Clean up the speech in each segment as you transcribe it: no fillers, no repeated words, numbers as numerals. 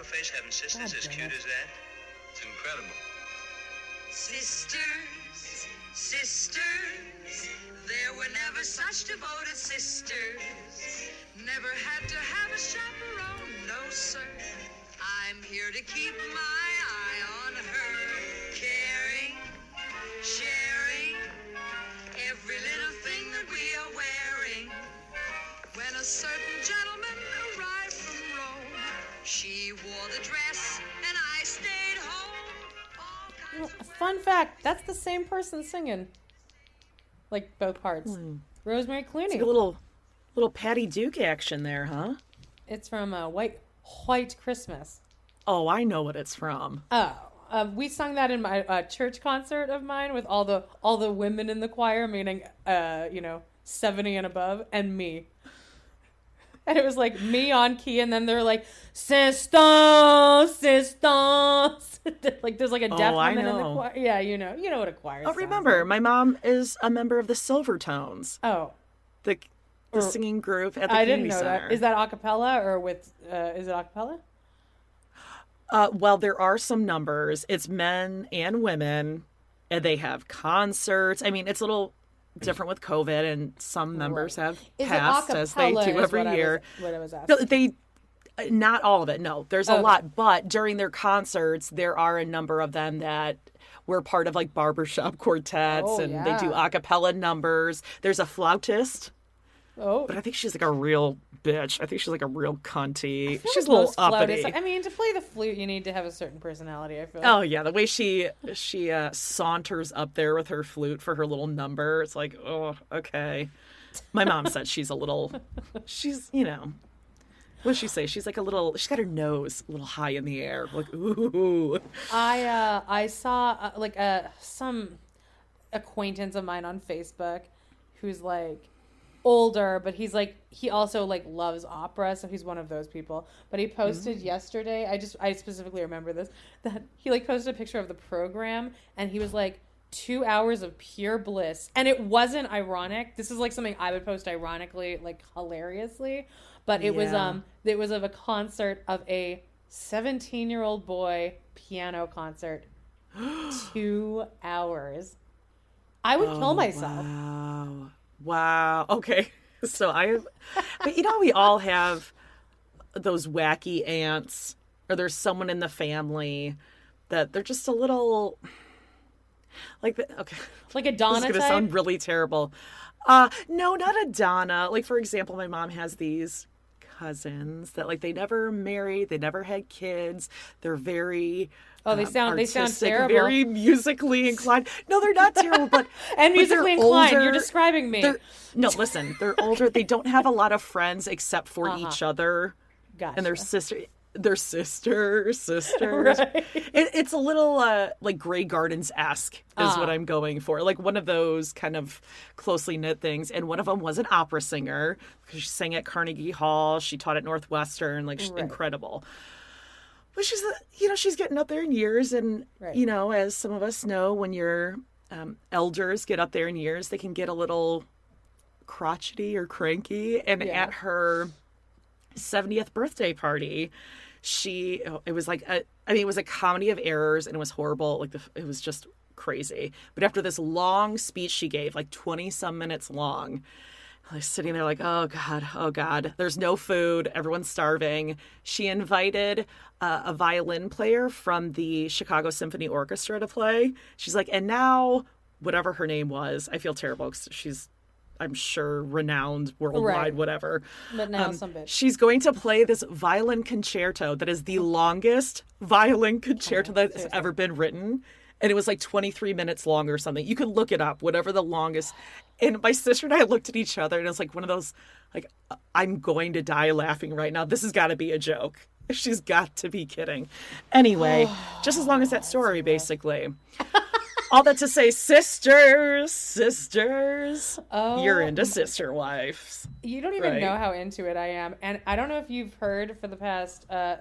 poker face having sisters as cute as that? It's incredible. Sisters, sisters, there were never such devoted sisters. Never had to have a chaperone, no sir. I'm here to keep my eye on her. Caring, sharing, every little thing that we are wearing. When a certain gentleman arrived from Rome, she wore the dress and I stayed home. Fun fact, that's the same person singing. Like both parts. Rosemary Clooney. It's like a little Patty Duke action there, huh? It's from White Christmas. Oh, I know what it's from. Oh, we sung that in my church concert of mine with all the women in the choir, meaning 70 and above, and me. And it was like me on key, and then they're like, sisters, sisters. Like there's like a deaf woman in the choir. Yeah, you know what a choir is. Oh, remember, like. my mom is a member of the Silvertones. Oh. The singing group at the I community didn't know center. that. Is that a cappella or with, is it a cappella? Well, there are some numbers. It's men and women, and they have concerts. I mean, it's a little different with COVID, and some members have passed as they do every year. What I was asking. No, they, not all of it. No, there's a lot. But during their concerts, there are a number of them that were part of like barbershop quartets, and they do a cappella numbers. There's a flautist. Oh. But I think she's like a real bitch. I think she's like a real cunty. She's a little uppity. I mean, to play the flute, you need to have a certain personality, I feel. Oh, yeah. The way she saunters up there with her flute for her little number. It's like, oh, okay. My mom said she's, what does she say? She's like she's got her nose a little high in the air. Like, ooh. I saw some acquaintance of mine on Facebook who's like, older, but he's like, he also like loves opera, so he's one of those people. But he posted yesterday, I specifically remember this, that he like posted a picture of the program, and he was like, 2 hours of pure bliss. And it wasn't ironic. This is like something I would post ironically, like hilariously, but it was of a concert of a 17-year-old boy piano concert. 2 hours. I would kill myself. Wow. Okay. So but we all have those wacky aunts, or there's someone in the family that they're just a little like, like a Donna type? This is going to sound really terrible. No, not a Donna. Like, for example, my mom has these cousins that like, they never married, they never had kids. They're very... they sound terrible. Very musically inclined. No, they're not terrible, but and musically inclined. Older. You're describing me. No, listen, they're older. They don't have a lot of friends except for each other. Gotcha. And their sisters. Right. It's a little like Grey Gardens-esque is what I'm going for. Like one of those kind of closely knit things. And one of them was an opera singer because she sang at Carnegie Hall. She taught at Northwestern. Like, incredible. But she's getting up there in years, and, as some of us know, when your elders get up there in years, they can get a little crotchety or cranky. And at her 70th birthday party, it was a comedy of errors, and it was horrible. Like, it was just crazy. But after this long speech she gave, like 20-some minutes long, I was sitting there like, oh, God, there's no food. Everyone's starving. She invited a violin player from the Chicago Symphony Orchestra to play. She's like, and now, whatever her name was, I feel terrible because she's, I'm sure, renowned worldwide, whatever. But now some bitch. She's going to play this violin concerto that is the longest violin concerto that has ever been written. And it was like 23 minutes long or something. You could look it up, whatever the longest. And my sister and I looked at each other, and it was like one of those, like, I'm going to die laughing right now. This has got to be a joke. She's got to be kidding. Anyway, just as long as that story, basically. All that to say, sisters. You're into sister wives. You don't even know how into it I am. And I don't know if you've heard for the past, how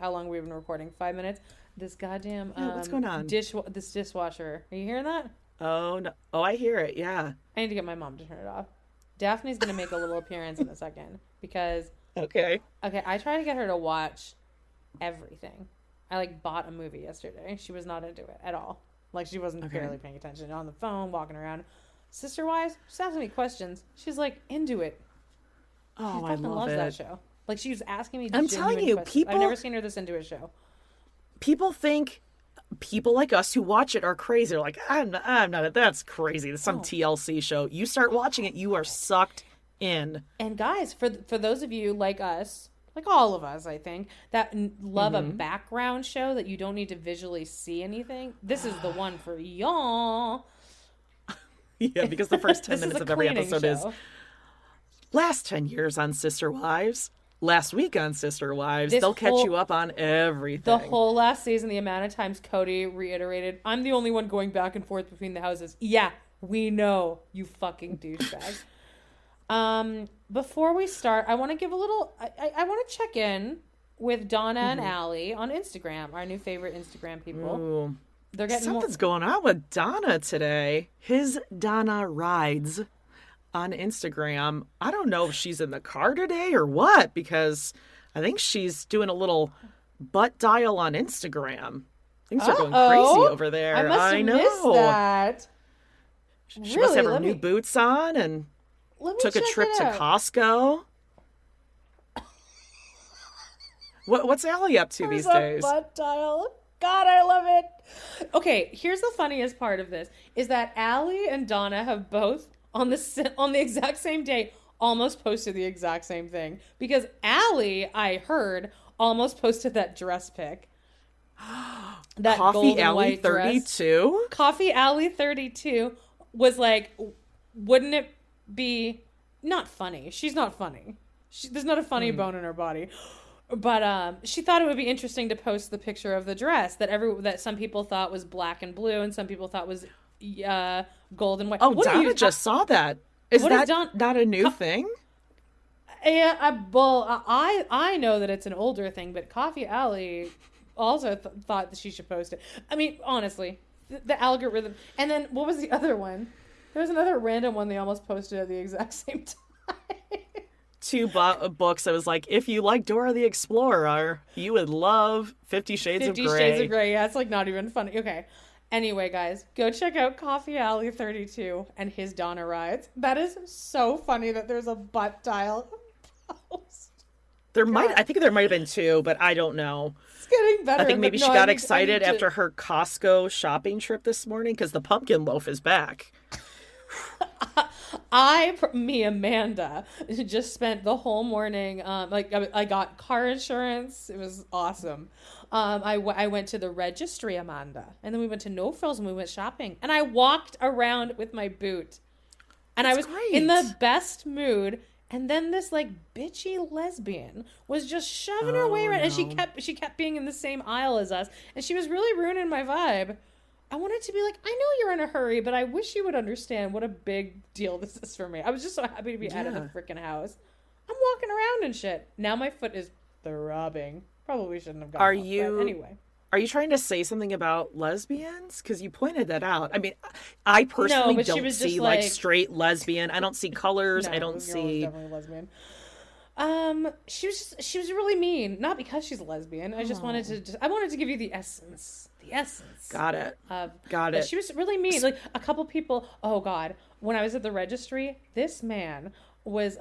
long we've been recording, 5 minutes. This goddamn what's going on? This dishwasher. Are you hearing that? Oh no! Oh, I hear it. Yeah. I need to get my mom to turn it off. Daphne's gonna make a little appearance in a second because. Okay. I try to get her to watch everything. I like bought a movie yesterday. She was not into it at all. Like she wasn't barely paying attention. On the phone, walking around. Sister Wives, she's asking me questions. She's like into it. Oh, she I fucking love loves it. that show. Like she was asking me. I'm telling you, questions. people. I've never seen her this into a show. People think people like us who watch it are crazy. They're like, I'm not. That's crazy. It's some TLC show. You start watching it, you are sucked in. And guys, for those of you like us, like all of us, I think, that love a background show that you don't need to visually see anything, this is the one for y'all. Yeah, because the first 10 This minutes is a of every cleaning episode show. is last 10 years on Sister Wives, last week on Sister Wives. They'll catch you up on everything. The whole last season, the amount of times Cody reiterated, I'm the only one going back and forth between the houses. Yeah, we know, you fucking douchebag. Before we start, I want to give a little, I want to check in with Donna and Allie on Instagram, our new favorite Instagram people. Ooh. They're getting Something's going on with Donna today. His Donna Rides on Instagram. I don't know if she's in the car today or what, because I think she's doing a little butt dial on Instagram. Things are going crazy over there. I must have know. missed that. She must have her new boots on and took a trip to Costco. What's Allie up to these days? Butt dial. God, I love it. Okay, here's the funniest part of this is that Allie and Donna have both on the exact same day almost posted the exact same thing, because Allie, I heard, almost posted that dress pic. That Coffee Alley 32? Dress. Coffee Alley 32 was like, wouldn't it be not funny? She's not funny. There's not a funny bone in her body. But she thought it would be interesting to post the picture of the dress that some people thought was black and blue and some people thought was gold and white. Oh, Donna just saw that. Is that not a new thing? Yeah, I know that it's an older thing, but Coffee Alley also thought that she should post it. I mean, honestly, the algorithm. And then what was the other one? There was another random one they almost posted at the exact same time. Two books. I was like, if you like Dora the Explorer, you would love 50 Shades of Grey. 50 Shades of Grey. Yeah, it's like not even funny. Okay. Anyway, guys, go check out Coffee Alley 32 and his Donna Rides. That is so funny that there's a butt dial post. I think there might have been two, but I don't know. It's getting better. I think maybe she got excited after her Costco shopping trip this morning because the pumpkin loaf is back. Amanda, just spent the whole morning, I got car insurance. It was awesome. I went to the registry, Amanda, and then we went to No Frills and we went shopping, and I walked around with my boot, and I was in the best mood. And then this like bitchy lesbian was just shoving her way around, and she kept being in the same aisle as us, and she was really ruining my vibe. I wanted to be like, I know you're in a hurry, but I wish you would understand what a big deal this is for me. I was just so happy to be out of the freaking house. I'm walking around and shit. Now my foot is throbbing. Probably shouldn't have gone. Anyway. Are you trying to say something about lesbians? Because you pointed that out. I mean, I personally don't see like straight lesbian. I don't see colors. I don't see. Definitely lesbian. She was really mean. Not because she's a lesbian. I just wanted to give you the essence. The essence. Got it. Got it. She was really mean. Like a couple people. Oh God! When I was at the registry, this man was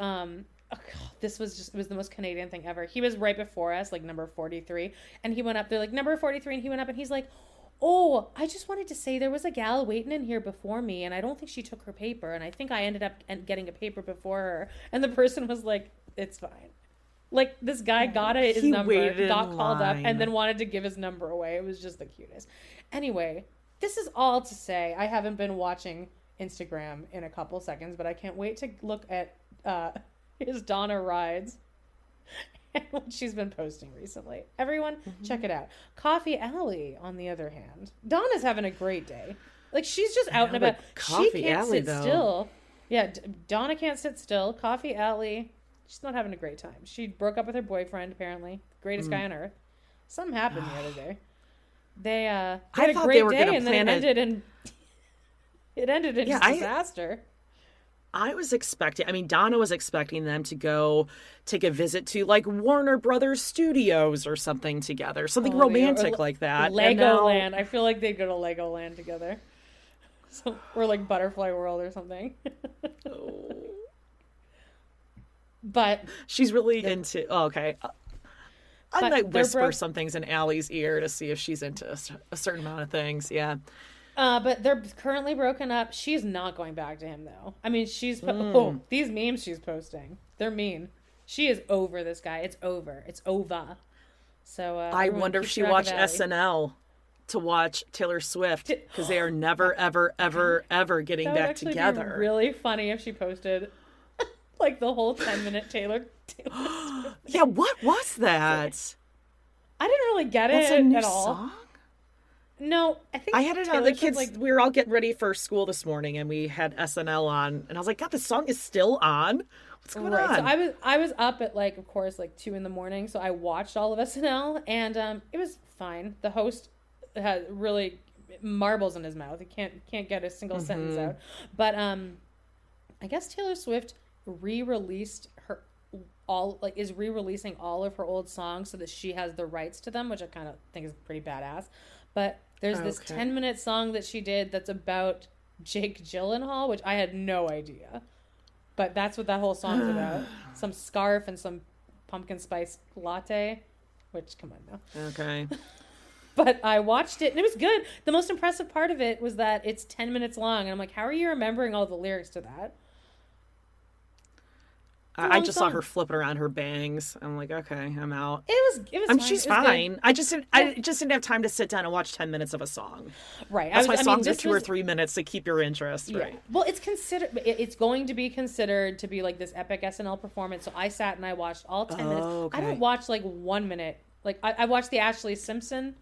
it was the most Canadian thing ever. He was right before us, like number 43, and he went up there like number 43, and he went up and he's like, "Oh, I just wanted to say there was a gal waiting in here before me, and I don't think she took her paper, and I think I ended up getting a paper before her." And the person was like, "It's fine." Like, this guy got his number, got called up, and then wanted to give his number away. It was just the cutest. Anyway, this is all to say I haven't been watching Instagram in a couple seconds, but I can't wait to look at his Donna Rides and what she's been posting recently. Everyone, check it out. Coffee Alley, on the other hand. Donna's having a great day. Like, she's just out and about. She can't sit still. Yeah, Donna can't sit still. Coffee Alley... She's not having a great time. She broke up with her boyfriend, apparently. Greatest guy on earth. Something happened the other day. They had a great day, and then it ended in disaster. I was expecting, I mean, Donna was expecting them to go take a visit to like Warner Brothers Studios or something together, something romantic like that. Legoland. I feel like they'd go to Legoland together. So, or like Butterfly World or something. But she's really into, okay. I might whisper some things in Allie's ear to see if she's into a certain amount of things. Yeah. But they're currently broken up. She's not going back to him, though. I mean, these memes she's posting, they're mean. She is over this guy. It's over. It's over. So I wonder if she watched SNL to watch Taylor Swift, because they are never, ever, ever, ever getting back together. Be really funny if she posted like the whole 10-minute Taylor Swift. Yeah, what was that? I didn't really get That's it a new at all. Song? No, I think I had it on the kids. Like, we were all getting ready for school this morning, and we had SNL on, and I was like, God, the song is still on. What's going on? So I was up at like, of course, like 2 a.m, so I watched all of SNL, and it was fine. The host had really marbles in his mouth. He can't get a single sentence out. But I guess Taylor Swift re-released is re-releasing all of her old songs so that she has the rights to them, which I kind of think is pretty badass. But there's this 10-minute song that she did that's about Jake Gyllenhaal, which I had no idea. But that's what that whole song's about. Some scarf and some pumpkin spice latte, which, come on now. Okay. But I watched it, and it was good. The most impressive part of it was that it's 10 minutes long, and I'm like, how are you remembering all the lyrics to that? I just saw her flipping around her bangs. I'm like, okay, I'm out. It was I mean, she's fine. I just didn't have time to sit down and watch 10 minutes of a song. Right. That's why songs are 2 or 3 minutes to keep your interest. Yeah. Right. Well, it's going to be considered to be like this epic SNL performance. So I sat and I watched all 10 minutes. Okay. I don't watch like 1 minute. Like I watched the Ashley Simpson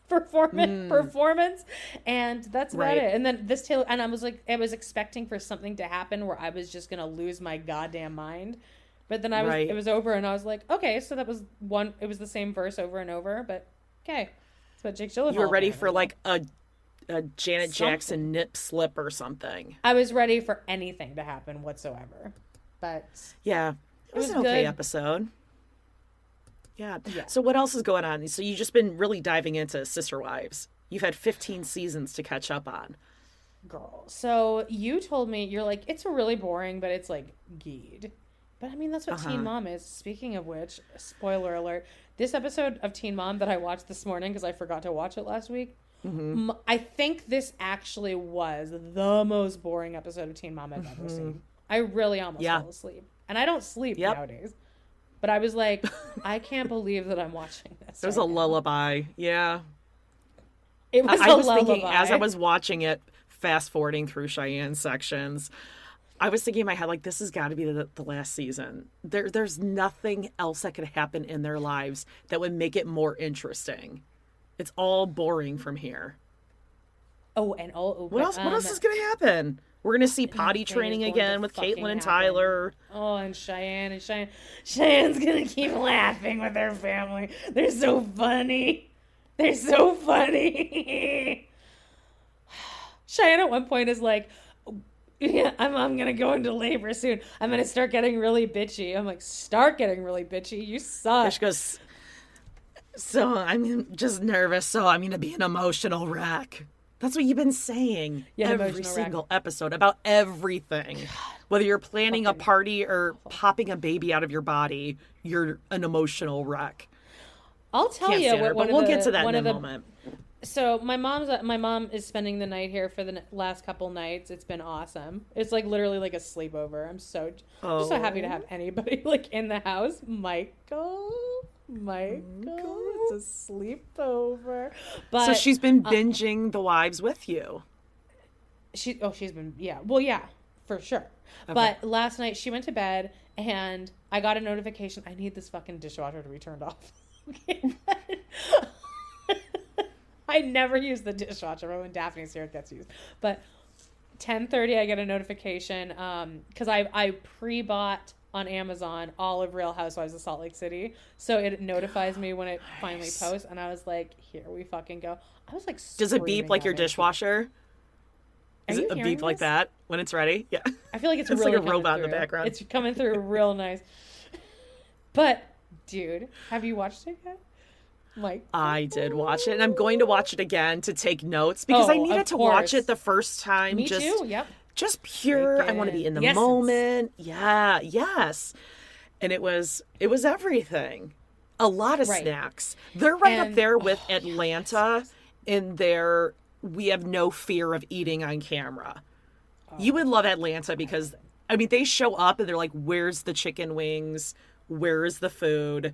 performance, and that's about it. And then this Taylor, and I was expecting for something to happen where I was just gonna lose my goddamn mind, but then it was over, and I was like, okay, so that was one. It was the same verse over and over, but okay. But Jake Gyllenhaal. You were ready for like a Janet Jackson nip slip or something. I was ready for anything to happen whatsoever, but yeah, it was an okay episode. Yeah. So what else is going on? So you've just been really diving into Sister Wives. You've had 15 seasons to catch up on. Girl. So you told me, you're like, it's really boring, but it's like geed. But I mean, that's what Teen Mom is. Speaking of which, spoiler alert, this episode of Teen Mom that I watched this morning, because I forgot to watch it last week, I think this actually was the most boring episode of Teen Mom I've ever seen. I really almost fell asleep. And I don't sleep nowadays. But I was like, I can't believe that I'm watching this. It was a lullaby. Yeah. It was I was thinking, as I was watching it, fast forwarding through Cheyenne's sections, I was thinking in my head, like, this has got to be the last season. There's nothing else that could happen in their lives that would make it more interesting. It's all boring from here. What else is going to happen? We're going to see potty training again with Caitlin and Tyler. Oh, and Cheyenne. Cheyenne's going to keep laughing with her family. They're so funny. Cheyenne at one point is like, yeah, I'm going to go into labor soon. I'm going to start getting really bitchy. I'm like, start getting really bitchy? You suck. And she goes, so I'm just nervous, so I'm going to be an emotional wreck. That's what you've been saying every single episode about everything. God, whether you're planning a party or popping a baby out of your body, you're an emotional wreck. I'll tell you what. But we'll get to that in a moment. So my mom is spending the night here for the last couple nights. It's been awesome. It's like literally like a sleepover. I'm so happy to have anybody like in the house. Michael, it's a sleepover. But so she's been binging The Wives with you. She's been for sure. Okay. But last night she went to bed and I got a notification. I need this fucking dishwasher to be turned off. I never use the dishwasher, but when Daphne's here, it gets used. But 10:30, I get a notification because I pre-bought on Amazon all of Real Housewives of Salt Lake City, so it notifies me when it finally posts, and I was like, "Here we fucking go!" I was like, "Does it beep like your dishwasher?" Are Is you it a hearing beep like this? that when it's ready? Yeah. I feel like it's It's really like a coming robot in the through. background. It's coming through real nice. But, dude, have you watched it yet? Like, I did watch it, and I'm going to watch it again to take notes because I Oh, needed of to watch course. it the first time. me just, too. Yep. Just pure. I want to be in the Yes. moment. Yeah. Yes. And it was everything. A lot of Right. snacks. They're right up And- there with Atlanta in their we have no fear of eating on camera. You would love Atlanta because, I mean, they show up and they're like, where's the chicken wings? Where is the food?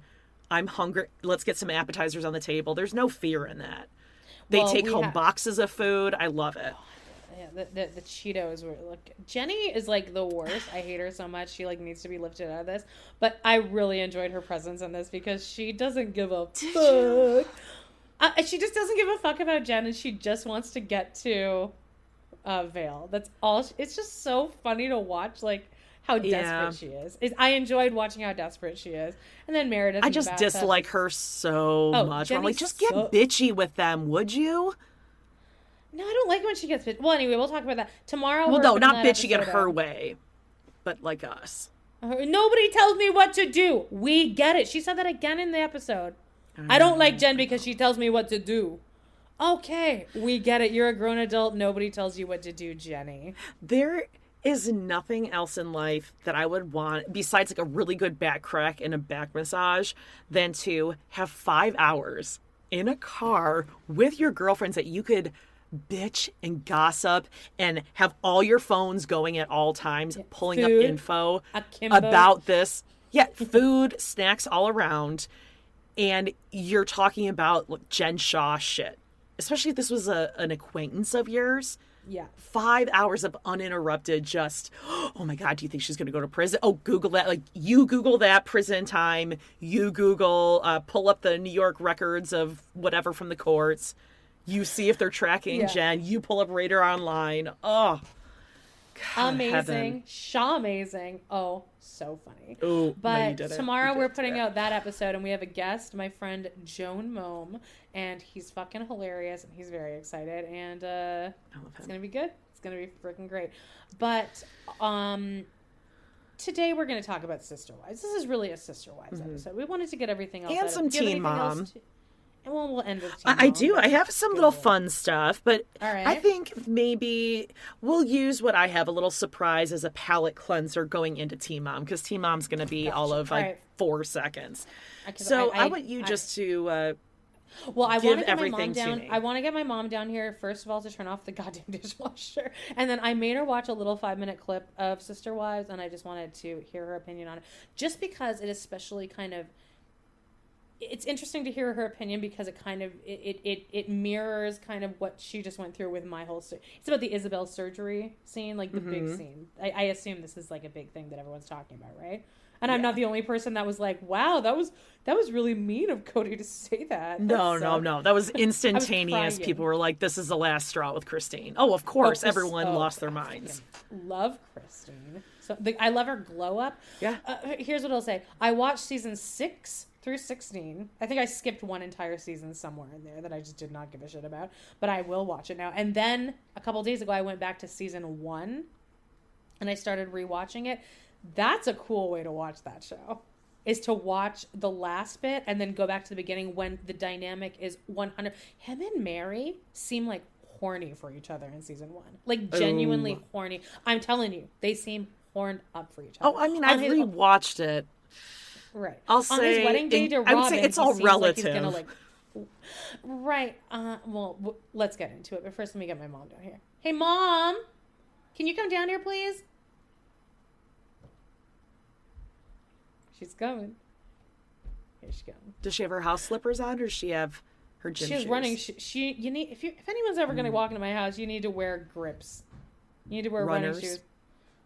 I'm hungry. Let's get some appetizers on the table. There's no fear in that. They Well, take we home have- boxes of food. I love it. Yeah, the Cheetos were like Jenny is like the worst. I hate her so much. She like needs to be lifted out of this. But I really enjoyed her presence in this because she doesn't give a fuck. She just doesn't give a fuck about Jen, and she just wants to get to Vale. That's all. It's just so funny to watch, like how desperate she is. I enjoyed watching how desperate she is, and then Meredith. I in the just bathtub. dislike her so Oh, much. I'm like, Jenny's just get so- bitchy with them, would you? No, I don't like when she gets bitchy. Well, anyway, we'll talk about that tomorrow. Well, we're no, putting not that bitchy in episode her out. way, but like us. Nobody tells me what to do. We get it. She said that again in the episode. I don't like Jen because she tells me what to do. Okay, we get it. You're a grown adult. Nobody tells you what to do, Jenny. There is nothing else in life that I would want besides like a really good back crack and a back massage than to have 5 hours in a car with your girlfriends that you could bitch and gossip and have all your phones going at all times, pulling up Food, info akimbo. about this. Yeah, food, snacks all around. And you're talking about like, Jen Shaw shit. Especially if this was an acquaintance of yours. Yeah. 5 hours of uninterrupted just, oh my God, do you think she's going to go to prison? Oh, Google that. Like, you Google that prison time. You Google, pull up the New York records of whatever from the courts. You see if they're tracking Yeah. Jen. You pull up Radar Online. Oh, God, Amazing. heaven. Shaw amazing. Oh, so funny. Oh, no, you But didn't. tomorrow You we're didn't. putting out that episode, and we have a guest, my friend Joan Moem, and he's fucking hilarious, and he's very excited, and I love it's him. gonna be good. It's gonna be freaking great. But today we're gonna talk about Sister Wives. This is really a Sister Wives episode. We wanted to get everything else Mm-hmm. And out some of- do you have Teen anything else Mom. And we'll end with Teen I Mom. do. I have some little fun stuff, but All right. I think maybe we'll use what I have a little surprise as a palate cleanser going into Teen Mom because Teen Mom's going to be all of All like right. 4 seconds. 'Cause So I want you just to Well, I give want to get my everything mom to down. me. I want to get my mom down here first of all to turn off the goddamn dishwasher, and then I made her watch a little 5-minute clip of Sister Wives, and I just wanted to hear her opinion on it, just because it especially kind of. It's interesting to hear her opinion because it kind of it mirrors kind of what she just went through with my whole story. It's about the Isabel surgery scene, like the big scene. I assume this is like a big thing that everyone's talking about, right? And I'm not the only person that was like, "Wow, that was really mean of Cody to say that." No. That was instantaneous. crying. People were like, "This is the last straw with Christine." Oh, of course, everyone lost their I minds. love Christine. So I love her glow up. Yeah. Here's what I'll say. I watched season 6 through 16. I think I skipped one entire season somewhere in there that I just did not give a shit about. But I will watch it now. And then a couple days ago, I went back to season 1 and I started rewatching it. That's a cool way to watch that show. Is to watch the last bit and then go back to the beginning when the dynamic is 100. Him and Mary seem like horny for each other in season 1. Like genuinely horny. I'm telling you, they seem horned up for each other. Oh, I mean, On I've his- rewatched it. Right. I'll on say his wedding day in- to I would Robin, say it's he all seems like he's relative. gonna, like, right. Well, let's get into it. But first, let me get my mom down here. Hey, Mom, can you come down here, please? She's coming. Here she comes. Does she have her house slippers on, or does she have her gym shoes? She's running. You need if anyone's ever going to walk into my house, you need to wear grips. You need to wear Runners? running shoes.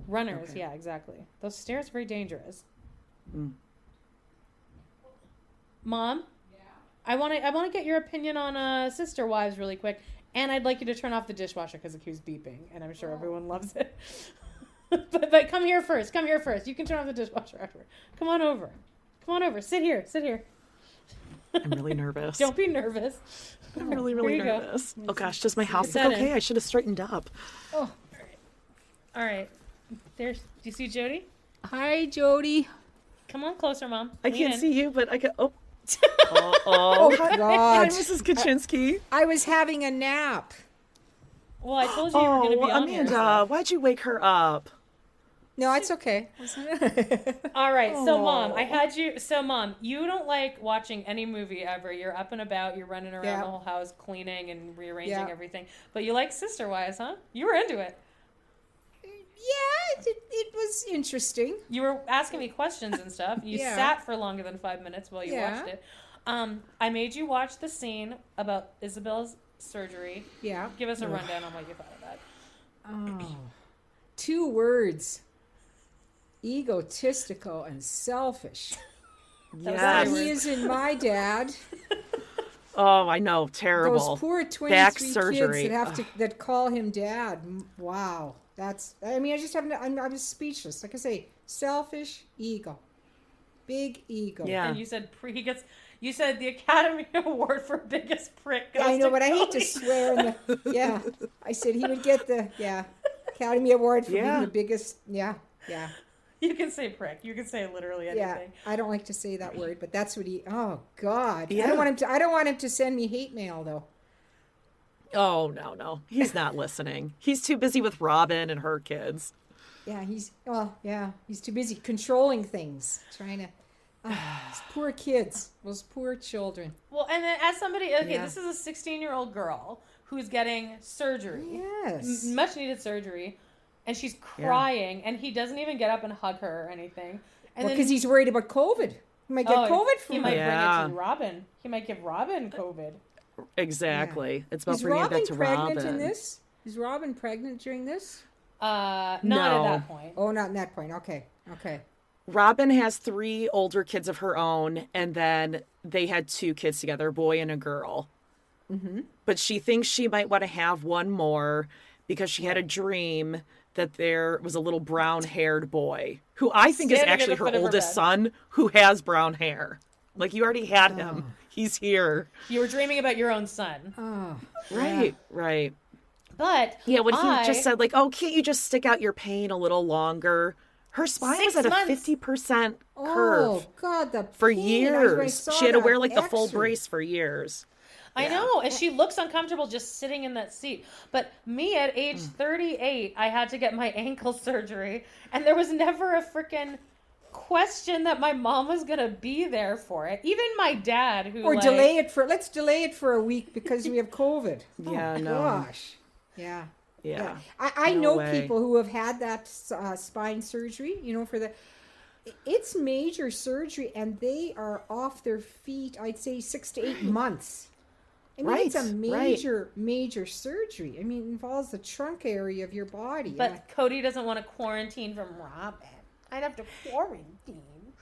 Runners, Okay. yeah, exactly. Those stairs are very dangerous. Mom, I want to get your opinion on Sister Wives really quick, and I'd like you to turn off the dishwasher because it keeps beeping, and I'm sure everyone loves it. but come here first. Come here first. You can turn off the dishwasher afterward. Come on over. Come on over. Sit here. Sit here. I'm really nervous. Don't be nervous. I'm really, really Here you go. nervous. Oh gosh, does my house that look okay? in. I should have straightened up. Oh, all right. There's. Do you see Jody? Hi, Jody. Come on closer, Mom. I Lean can't in. see you, but I can. Oh. Hi, God. Mrs. Kaczynski. I was having a nap. Well, I told you you were going to be on Amanda, here. why'd you wake her up? No, it's okay. All right, so Mom, I had you. So Mom, you don't like watching any movie ever. You're up and about. You're running around Yeah. the whole house, cleaning and rearranging Yeah. everything. But you like Sister Wives, huh? You were into it. Yeah, it was interesting. You were asking me questions and stuff. You Yeah. sat for longer than 5 minutes while you Yeah. watched it. I made you watch the scene about Isabel's surgery. Yeah. Give us a rundown on what you thought of that. Oh. 2 words. Egotistical and selfish. Yes. He isn't my dad. Oh, I know, terrible. Those poor 23 Back kids surgery. that have to that call him dad. Wow. That's, I mean, I just haven't, I'm speechless. Like I say, selfish ego. Big ego. Yeah. And you said you said the Academy Award for biggest prick. Goes I know, to but I hate Cody. to swear. Yeah. I said he would get the, Academy Award for being the biggest. Yeah. You can say prick. You can say literally anything. Yeah. I don't like to say that word, but that's what he, oh God. Yeah. I don't want him to send me hate mail though. Oh, no. He's not listening. He's too busy with Robin and her kids. Yeah, he's too busy controlling things, trying to, those poor kids, those poor children. Well, and then as somebody, this is a 16-year-old girl who's getting surgery. Yes. Much needed surgery. And she's crying, and he doesn't even get up and hug her or anything. And Because he's worried about COVID. He might get COVID from He might her. bring Yeah. it to Robin. He might give Robin COVID. Exactly. Yeah. It's about Is bringing Robin it back to pregnant Robin. in this? Is Robin pregnant during this? Not No. at that point. Oh, not in that point. Okay. Robin has 3 older kids of her own, and then they had 2 kids together, a boy and a girl. Mm-hmm. But she thinks she might want to have one more because she had a dream that there was a little brown-haired boy, who I think is Standing at actually the her foot of her oldest bed. son, who has brown hair. Like, you already had him. He's here. You were dreaming about your own son. Oh. Right. But Yeah, when he just said, like, oh, can't you just stick out your pain a little longer? Her spine 6 was at months. a 50% curve. Oh, God, the For pain. When I years. saw She had to that wear like the full X-ray. brace for years. I know, and she looks uncomfortable just sitting in that seat. But me at age 38, I had to get my ankle surgery, and there was never a freaking question that my mom was gonna be there for it. Even my dad, who Or let's delay it for a week because we have COVID. Yeah, Oh, no. gosh. Yeah. Yeah. I No know way. people who have had that spine surgery, it's major surgery and they are off their feet, I'd say 6 to 8 months. I mean, it's a major surgery. I mean, it involves the trunk area of your body. But Cody doesn't want to quarantine from Robin. I'd have to quarantine.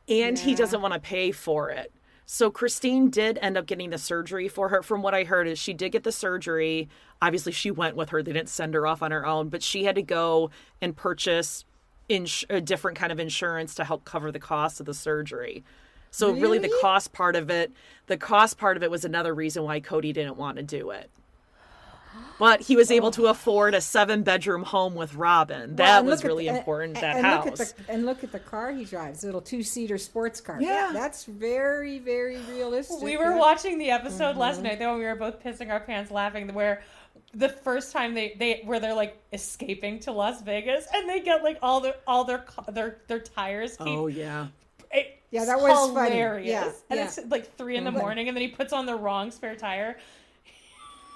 And he Yeah. doesn't want to pay for it. So Christine did end up getting the surgery for her. From what I heard is she did get the surgery. Obviously, she went with her. They didn't send her off on her own. But she had to go and purchase a different kind of insurance to help cover the cost of the surgery. So really the cost part of it was another reason why Cody didn't want to do it. But he was able to afford a 7-bedroom home with Robin. That was really important, that house. Look at the car he drives, a little 2-seater sports car. Yeah. That's very, very realistic. We were watching the episode last night, when we were both pissing our pants laughing, where the first time they're like escaping to Las Vegas, and they get like all their tires. Oh, yeah. Yeah, that was funny. hilarious. Yeah, And yeah. it's like 3 in the morning, and then he puts on the wrong spare tire.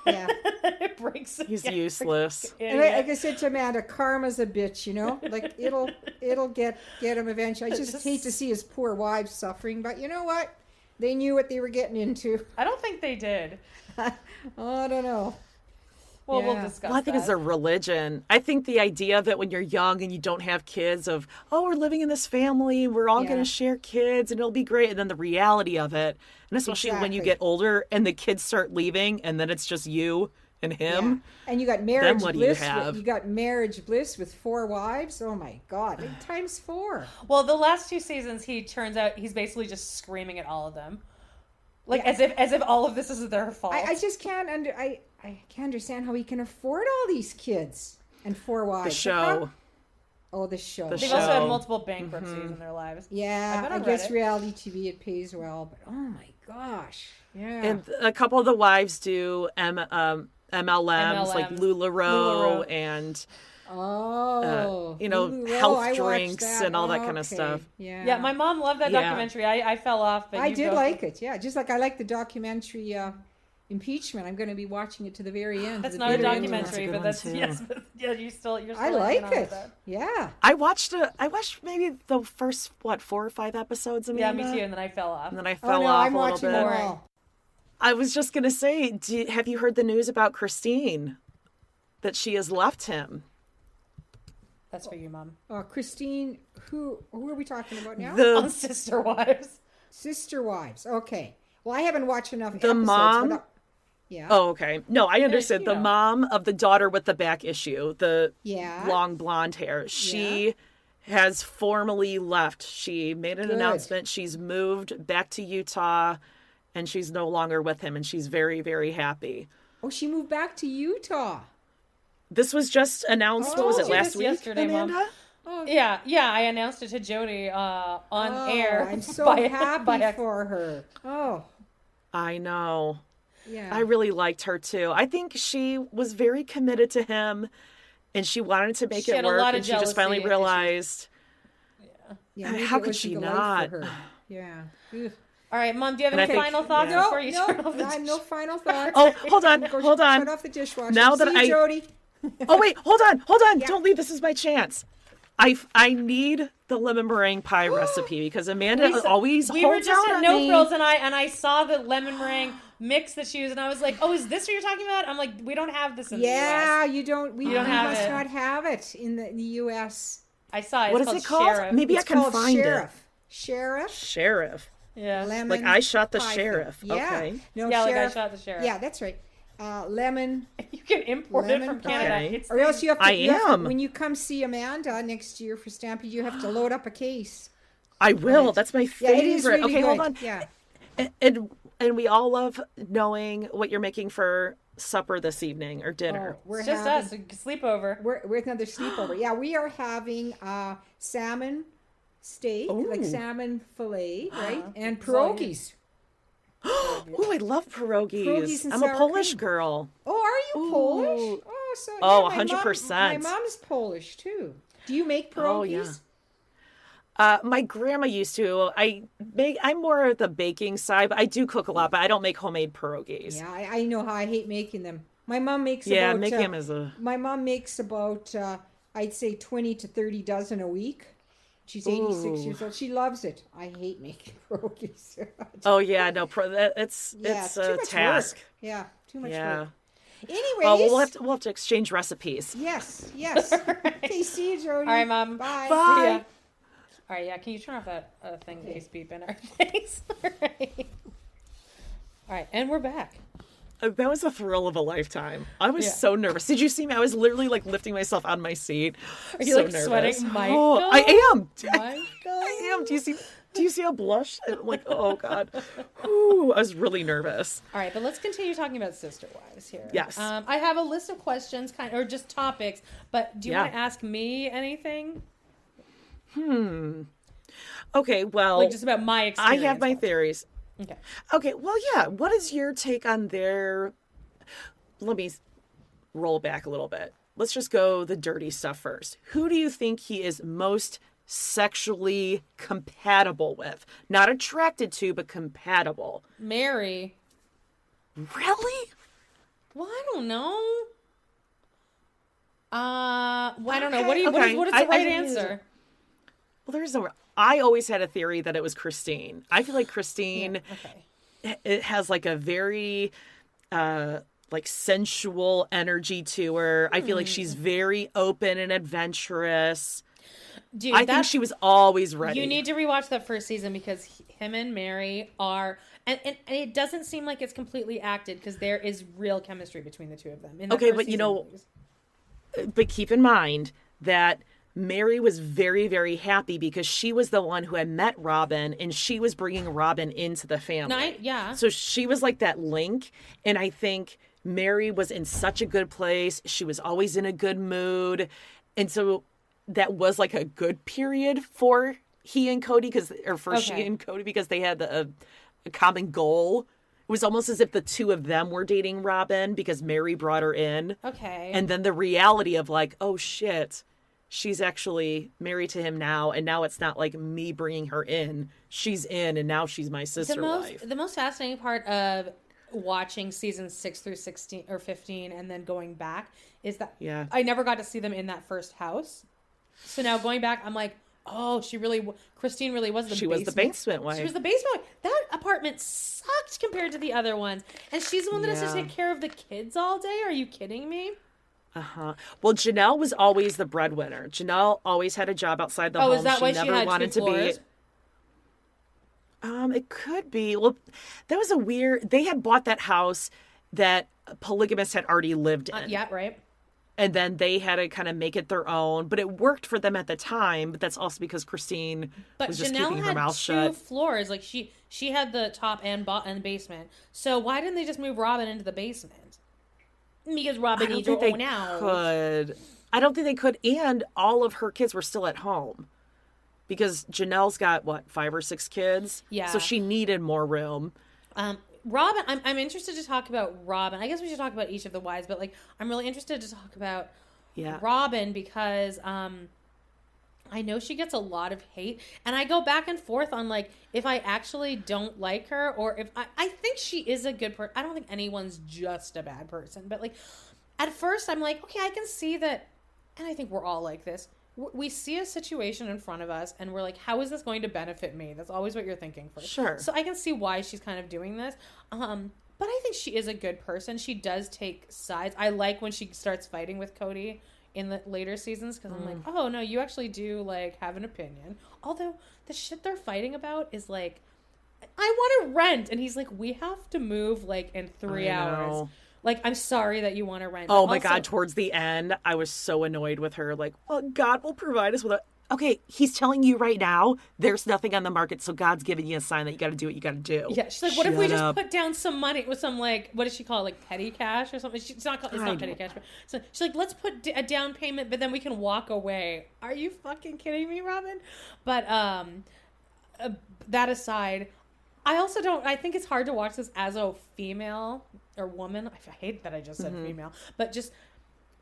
Yeah. It breaks. He's useless. And like I said to Amanda, karma's a bitch, Like it'll get him eventually. I just hate to see his poor wives suffering, but you know what? They knew what they were getting into. I don't think they did. I don't know. Well, we'll Yeah. discuss Well, I think that. it's a religion. I think the idea of it when you're young and you don't have kids of, oh, we're living in this family, we're all going Yeah. to share kids and it'll be great. And then the reality of it, and especially when you Exactly. get older and the kids start leaving and then it's just you and him. Yeah. And you got marriage what do you bliss. have? You got marriage bliss with 4 wives. Oh my God, times 4. Well, the last 2 seasons, he turns out he's basically just screaming at all of them. Like as if all of this is their fault. I just can't I can't understand how he can afford all these kids and 4 wives. The show. The show. They've also had multiple bankruptcies in their lives. Yeah, I guess reality TV, it pays well, but oh my gosh. Yeah. And a couple of the wives do MLMs like LuLaRoe and health drinks and all that kind of stuff. Yeah, my mom loved that documentary. I fell off, but I did like it. Yeah, just like I like the documentary Impeachment. I'm going to be watching it to the very end. That's not a documentary, but that's you're still. I like it. Yeah, I watched maybe the first 4 or 5 episodes. Yeah, me too. And then I fell off. And then I fell off I'm a little watching bit. them all. I was just going to say, have you heard the news about Christine? That she has left him. That's for you, Mom. Christine, who are we talking about now? On Sister Wives. Sister Wives. Okay. Well, I haven't watched enough the episodes. Mom. Yeah. Oh, okay. No, I understood. The mom of the daughter with the back issue, the long blonde hair. She has formally left. She made an announcement. She's moved back to Utah, and she's no longer with him, and she's very, very happy. Oh, she moved back to Utah. This was just announced. What was it, last week? Yesterday, Amanda? Mom. Oh. Yeah. I announced it to Jody on air. I'm so happy for her. Oh, I know. Yeah. I really liked her too. I think she was very committed to him, and she wanted to make it work. And she just finally realized, how could she not? Yeah. All right, Mom. Do you have any final thoughts before you turn off the I have no final thoughts. Oh, hold on. Shut off the dishwasher. Now that Jody. Oh wait, hold on. Yeah. Don't leave. This is my chance. I need the lemon meringue pie recipe because Amanda always we were holds just out at on No me. Frills and I saw the lemon meringue mix that she was, and I was like, oh, is this what you're talking about? I'm like, we don't have this in the US. You don't. We don't have must it. not have it in the U.S. I saw it. What it's is it called? Sheriff. Maybe It's I can called find Sheriff. it. Sheriff. Yeah. Lemon Like I shot the pie sheriff. thing. Yeah. Okay. No, Yeah, Sheriff. like I shot the sheriff. Yeah, that's right. Lemon. You can import it Lemon from pie. Canada. Okay. It's Or else you have to. I you have to- am. when you come see Amanda next year for Stampede, you have to load up a case. I will. That's my Yeah, favorite. it is really okay, good. hold on. Yeah. And we all love knowing what you're making for supper this evening or dinner. We're just having, us. Sleepover. We're another sleepover. Yeah, we are having salmon steak, like salmon fillet, right? And pierogies. Oh, I love pierogies. and I'm a sour Polish cream. girl. Oh, are you Polish? Oh, so Oh, yeah, my 100%. My mom's Polish too. Do you make pierogies? My grandma used to. I'm more of the baking side, but I do cook a lot, but I don't make homemade pierogies. Yeah, I know how I hate making them. My mom makes Yeah, making them is a... My mom makes about, I'd say 20 to 30 dozen a week. She's 86 years old. She loves it. I hate making pierogies. Oh, yeah, no, it's too a much task. Work. Yeah, too much Yeah. work. Anyways. Oh, well, we'll have to exchange recipes. Yes. Okay, see you, Jody. All right, Mom. Bye. Bye. Yeah. All right, yeah. Can you turn off that thing that keeps beeping our face? All right, and we're back. That was a thrill of a lifetime. I was so nervous. Did you see me? I was literally like lifting myself out of my seat. Are you so like nervous. sweating, Michael? Oh, I am. Michael? I am. Do you see how blush? I'm like, oh God. Ooh, I was really nervous. All right, but let's continue talking about Sister Wives here. Yes. I have a list of questions, or just topics. But do you want to ask me anything? Okay. Well, Like just about my experience. I have my theories. Okay. Okay. Well, yeah. What is your take on their? Let me roll back a little bit. Let's just go the dirty stuff first. Who do you think he is most sexually compatible with? Not attracted to, but compatible. Mary. Really? Well, I don't know. Well, I don't know. Okay, What is the right think answer? Well, there's no. I always had a theory that it was Christine. I feel like Christine. Okay. It has like a very like sensual energy to her. I feel like she's very open and adventurous. Dude, I think she was always ready. You need to rewatch that first season because him and Mary are, and it doesn't seem like it's completely acted because there is real chemistry between the two of them. In the Okay, first but you season know, movies. but keep in mind that Mary was very, very happy because she was the one who had met Robin, and she was bringing Robin into the family. Yeah. So she was like that link, and I think Mary was in such a good place. She was always in a good mood, and so that was like a good period for she and Cody because they had a common goal. It was almost as if the two of them were dating Robin because Mary brought her in. Okay. And then the reality of like, oh shit, she's actually married to him now, and now it's not like me bringing her in. She's in, and now she's my sister wife. The most fascinating part of watching seasons 6 through 16 or 15 and then going back is that I never got to see them in that first house. So now going back, I'm like, oh, Christine really was the basement. She was the basement wife. She was the basement wife. That apartment sucked compared to the other ones. And she's the one that has to take care of the kids all day? Are you kidding me? Uh-huh. Well, Janelle was always the breadwinner. Janelle always had a job outside the home. Is that why never she had wanted two floors? to be. It could be. Well, that was they had bought that house that polygamists had already lived in. Yeah, right. And then they had to kind of make it their own, but it worked for them at the time. But that's also because Christine was just keeping her mouth shut. But Janelle had 2 floors. Like she had the top and basement. So why didn't they just move Robin into the basement? Because Robin needs her own house. I don't think they could. And all of her kids were still at home because Janelle's got 5 or 6 kids. Yeah. So she needed more room. Robin, I'm interested to talk about Robin. I guess we should talk about each of the wives, but I'm really interested to talk about Robin because I know she gets a lot of hate, and I go back and forth on if I actually don't like her or if I think she is a good person. I don't think anyone's just a bad person, but at first I'm like, okay, I can see that, and I think we're all like this. We see a situation in front of us and we're like, how is this going to benefit me? That's always what you're thinking first. Sure. So I can see why she's kind of doing this. But I think she is a good person. She does take sides. I like when she starts fighting with Cody in the later seasons because I'm like, oh, no, you actually do have an opinion. Although the shit they're fighting about is I want to rent. And he's like, we have to move in 3 hours. I'm sorry that you want to rent. Oh, my God. Towards the end, I was so annoyed with her. Well, God will provide us with okay, he's telling you right now, there's nothing on the market, so God's giving you a sign that you got to do what you got to do. Yeah, she's like, what if we just put down some money with some, what does she call it, petty cash or something? It's not petty cash. But, so she's like, let's put a down payment, but then we can walk away. Are you fucking kidding me, Robin? But that aside, I think it's hard to watch this as a female or woman. I hate that I just said female, but just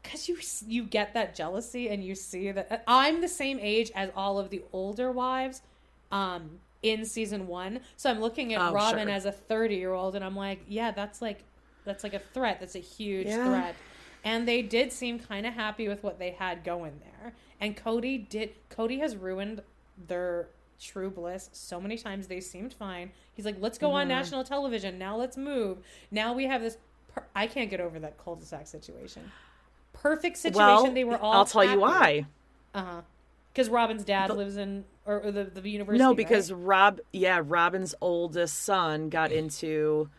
because you get that jealousy and you see that I'm the same age as all of the older wives in season 1. So I'm looking at Robin as a 30-year-old and I'm like, yeah, that's like a threat. That's a huge threat. And they did seem kind of happy with what they had going there. And Cody has ruined their true bliss so many times. They seemed fine. He's like, let's go on national television. Now let's move. Now we have this. I can't get over that cul-de-sac situation. Perfect situation. Well, they were all I'll tell happy. you why. Because Robin's dad lives in or the university. No, because right? Robin's oldest son got into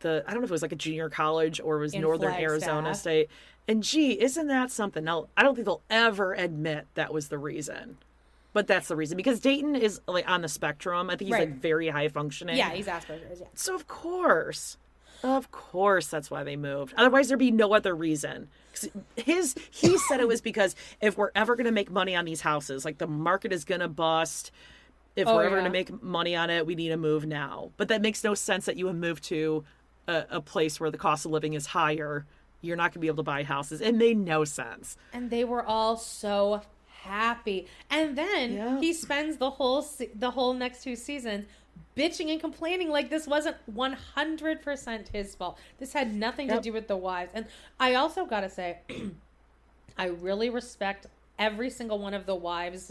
I don't know if it was a junior college or it was Northern Flagstaff. Arizona State. And isn't that something? Now, I don't think they'll ever admit that was the reason. But that's the reason. Because Dayton is on the spectrum. I think he's very high functioning. Yeah, he's Asperger's, yeah. So of course that's why they moved. Otherwise there'd be no other reason. He said it was because if we're ever going to make money on these houses, the market is going to bust. If we're ever going to make money on it, we need to move now. But that makes no sense that you would move to a place where the cost of living is higher. You're not going to be able to buy houses. It made no sense. And they were all so happy. And then he spends the whole next 2 seasons bitching and complaining this wasn't 100% his fault. This had nothing to do with the wives. And I also gotta say, I really respect every single one of the wives'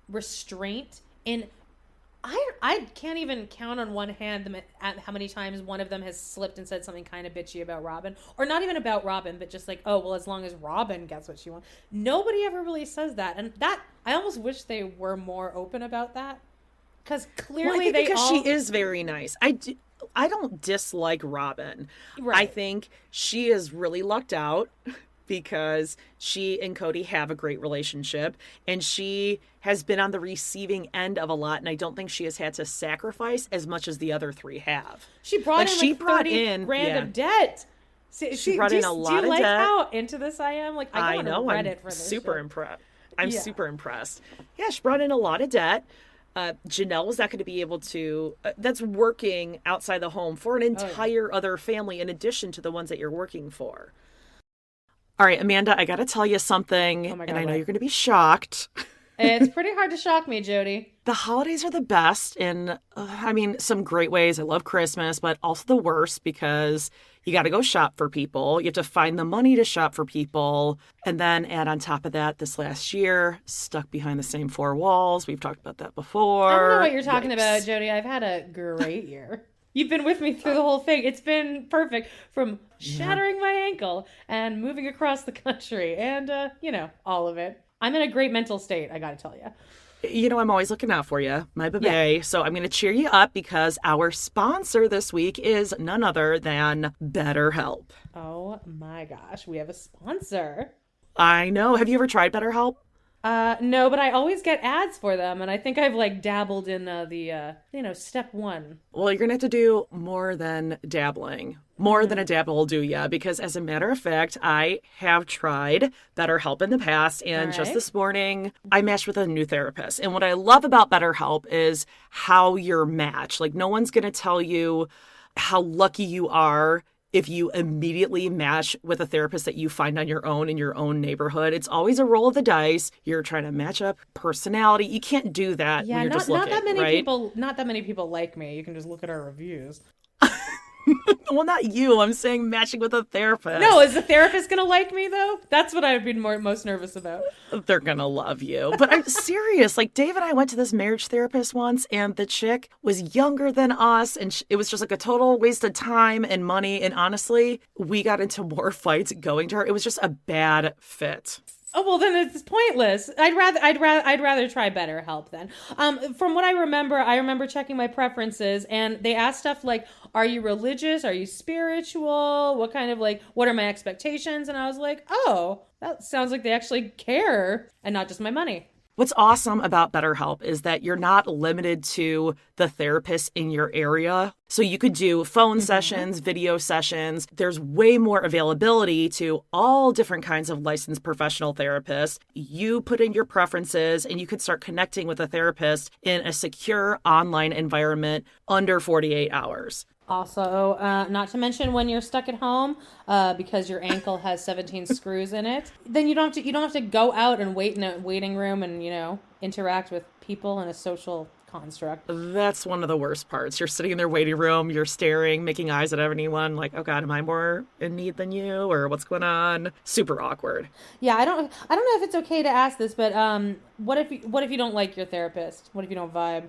restraint in. I can't even count on one hand at how many times one of them has slipped and said something kind of bitchy about Robin. Or not even about Robin, but just as long as Robin gets what she wants. Nobody ever really says that. And that, I almost wish they were more open about that. Because clearly she is very nice. I don't dislike Robin. Right. I think she is really lucked out. because she and Cody have a great relationship, and she has been on the receiving end of a lot, and I don't think she has had to sacrifice as much as the other three have. She brought in like 30 grand of debt. She brought in a lot of debt. Do you like how into this I am? Like, I go on Reddit for this. Super impressed. I'm super impressed. Yeah, she brought in a lot of debt. Janelle was not going to be able to, that's working outside the home for an entire other family in addition to the ones that you're working for. All right, Amanda, I got to tell you something, and I know you're going to be shocked. It's pretty hard to shock me, Jody. The holidays are the best in, some great ways. I love Christmas, but also the worst because you got to go shop for people. You have to find the money to shop for people. And then add on top of that, this last year, stuck behind the same four walls. We've talked about that before. I don't know what you're talking about, Jody. I've had a great year. You've been with me through the whole thing. It's been perfect, from shattering my ankle and moving across the country and, all of it. I'm in a great mental state, I gotta tell you. I'm always looking out for you, my baby. Yeah. So I'm going to cheer you up because our sponsor this week is none other than BetterHelp. Oh my gosh, we have a sponsor. I know. Have you ever tried BetterHelp? No, but I always get ads for them, and I think I've dabbled in the step one. Well, you're gonna have to do more than dabbling. More than a dabble will do ya, because as a matter of fact, I have tried BetterHelp in the past, and just this morning, I matched with a new therapist. And what I love about BetterHelp is how you're matched. Like, no one's gonna tell you how lucky you are if you immediately match with a therapist that you find on your own in your own neighborhood. It's always a roll of the dice. You're trying to match up personality. You can't do that when you're just looking, not that many people like me. You can just look at our reviews. Well, not you. I'm saying matching with a therapist. No, is the therapist going to like me, though? That's what I would be most nervous about. They're going to love you. But I'm serious. Like, Dave and I went to this marriage therapist once, and the chick was younger than us, and it was just like a total waste of time and money. And honestly, we got into more fights going to her. It was just a bad fit. Oh, well, then it's pointless. I'd rather try BetterHelp then. From what I remember checking my preferences, and they asked stuff like, are you religious? Are you spiritual? What kind of what are my expectations? And I was like, oh, that sounds like they actually care and not just my money. What's awesome about BetterHelp is that you're not limited to the therapist in your area. So you could do phone sessions, video sessions. There's way more availability to all different kinds of licensed professional therapists. You put in your preferences and you could start connecting with a therapist in a secure online environment under 48 hours. Also, not to mention when you're stuck at home because your ankle has 17 screws in it, then you don't have to go out and wait in a waiting room and interact with people in a social construct. That's one of the worst parts. You're sitting in their waiting room, you're staring, making eyes at anyone like, oh God, am I more in need than you? Or what's going on? Super awkward. Yeah, I don't know if it's okay to ask this, but what if you don't like your therapist? What if you don't vibe?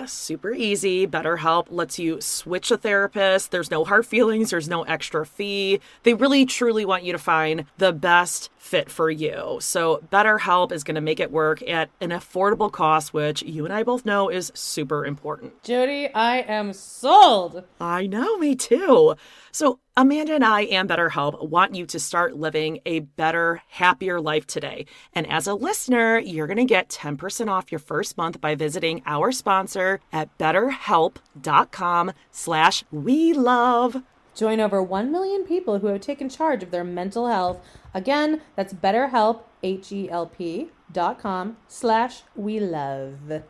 Super easy. BetterHelp lets you switch a therapist. There's no hard feelings. There's no extra fee. They really, truly want you to find the best fit for you. So BetterHelp is going to make it work at an affordable cost, which you and I both know is super important. Jody, I am sold. I know, me too. So Amanda and I and BetterHelp want you to start living a better, happier life today. And as a listener, you're going to get 10% off your first month by visiting our sponsor at betterhelp.com/welove. Join over 1 million people who have taken charge of their mental health. Again, that's BetterHelp, HELP.com/welove.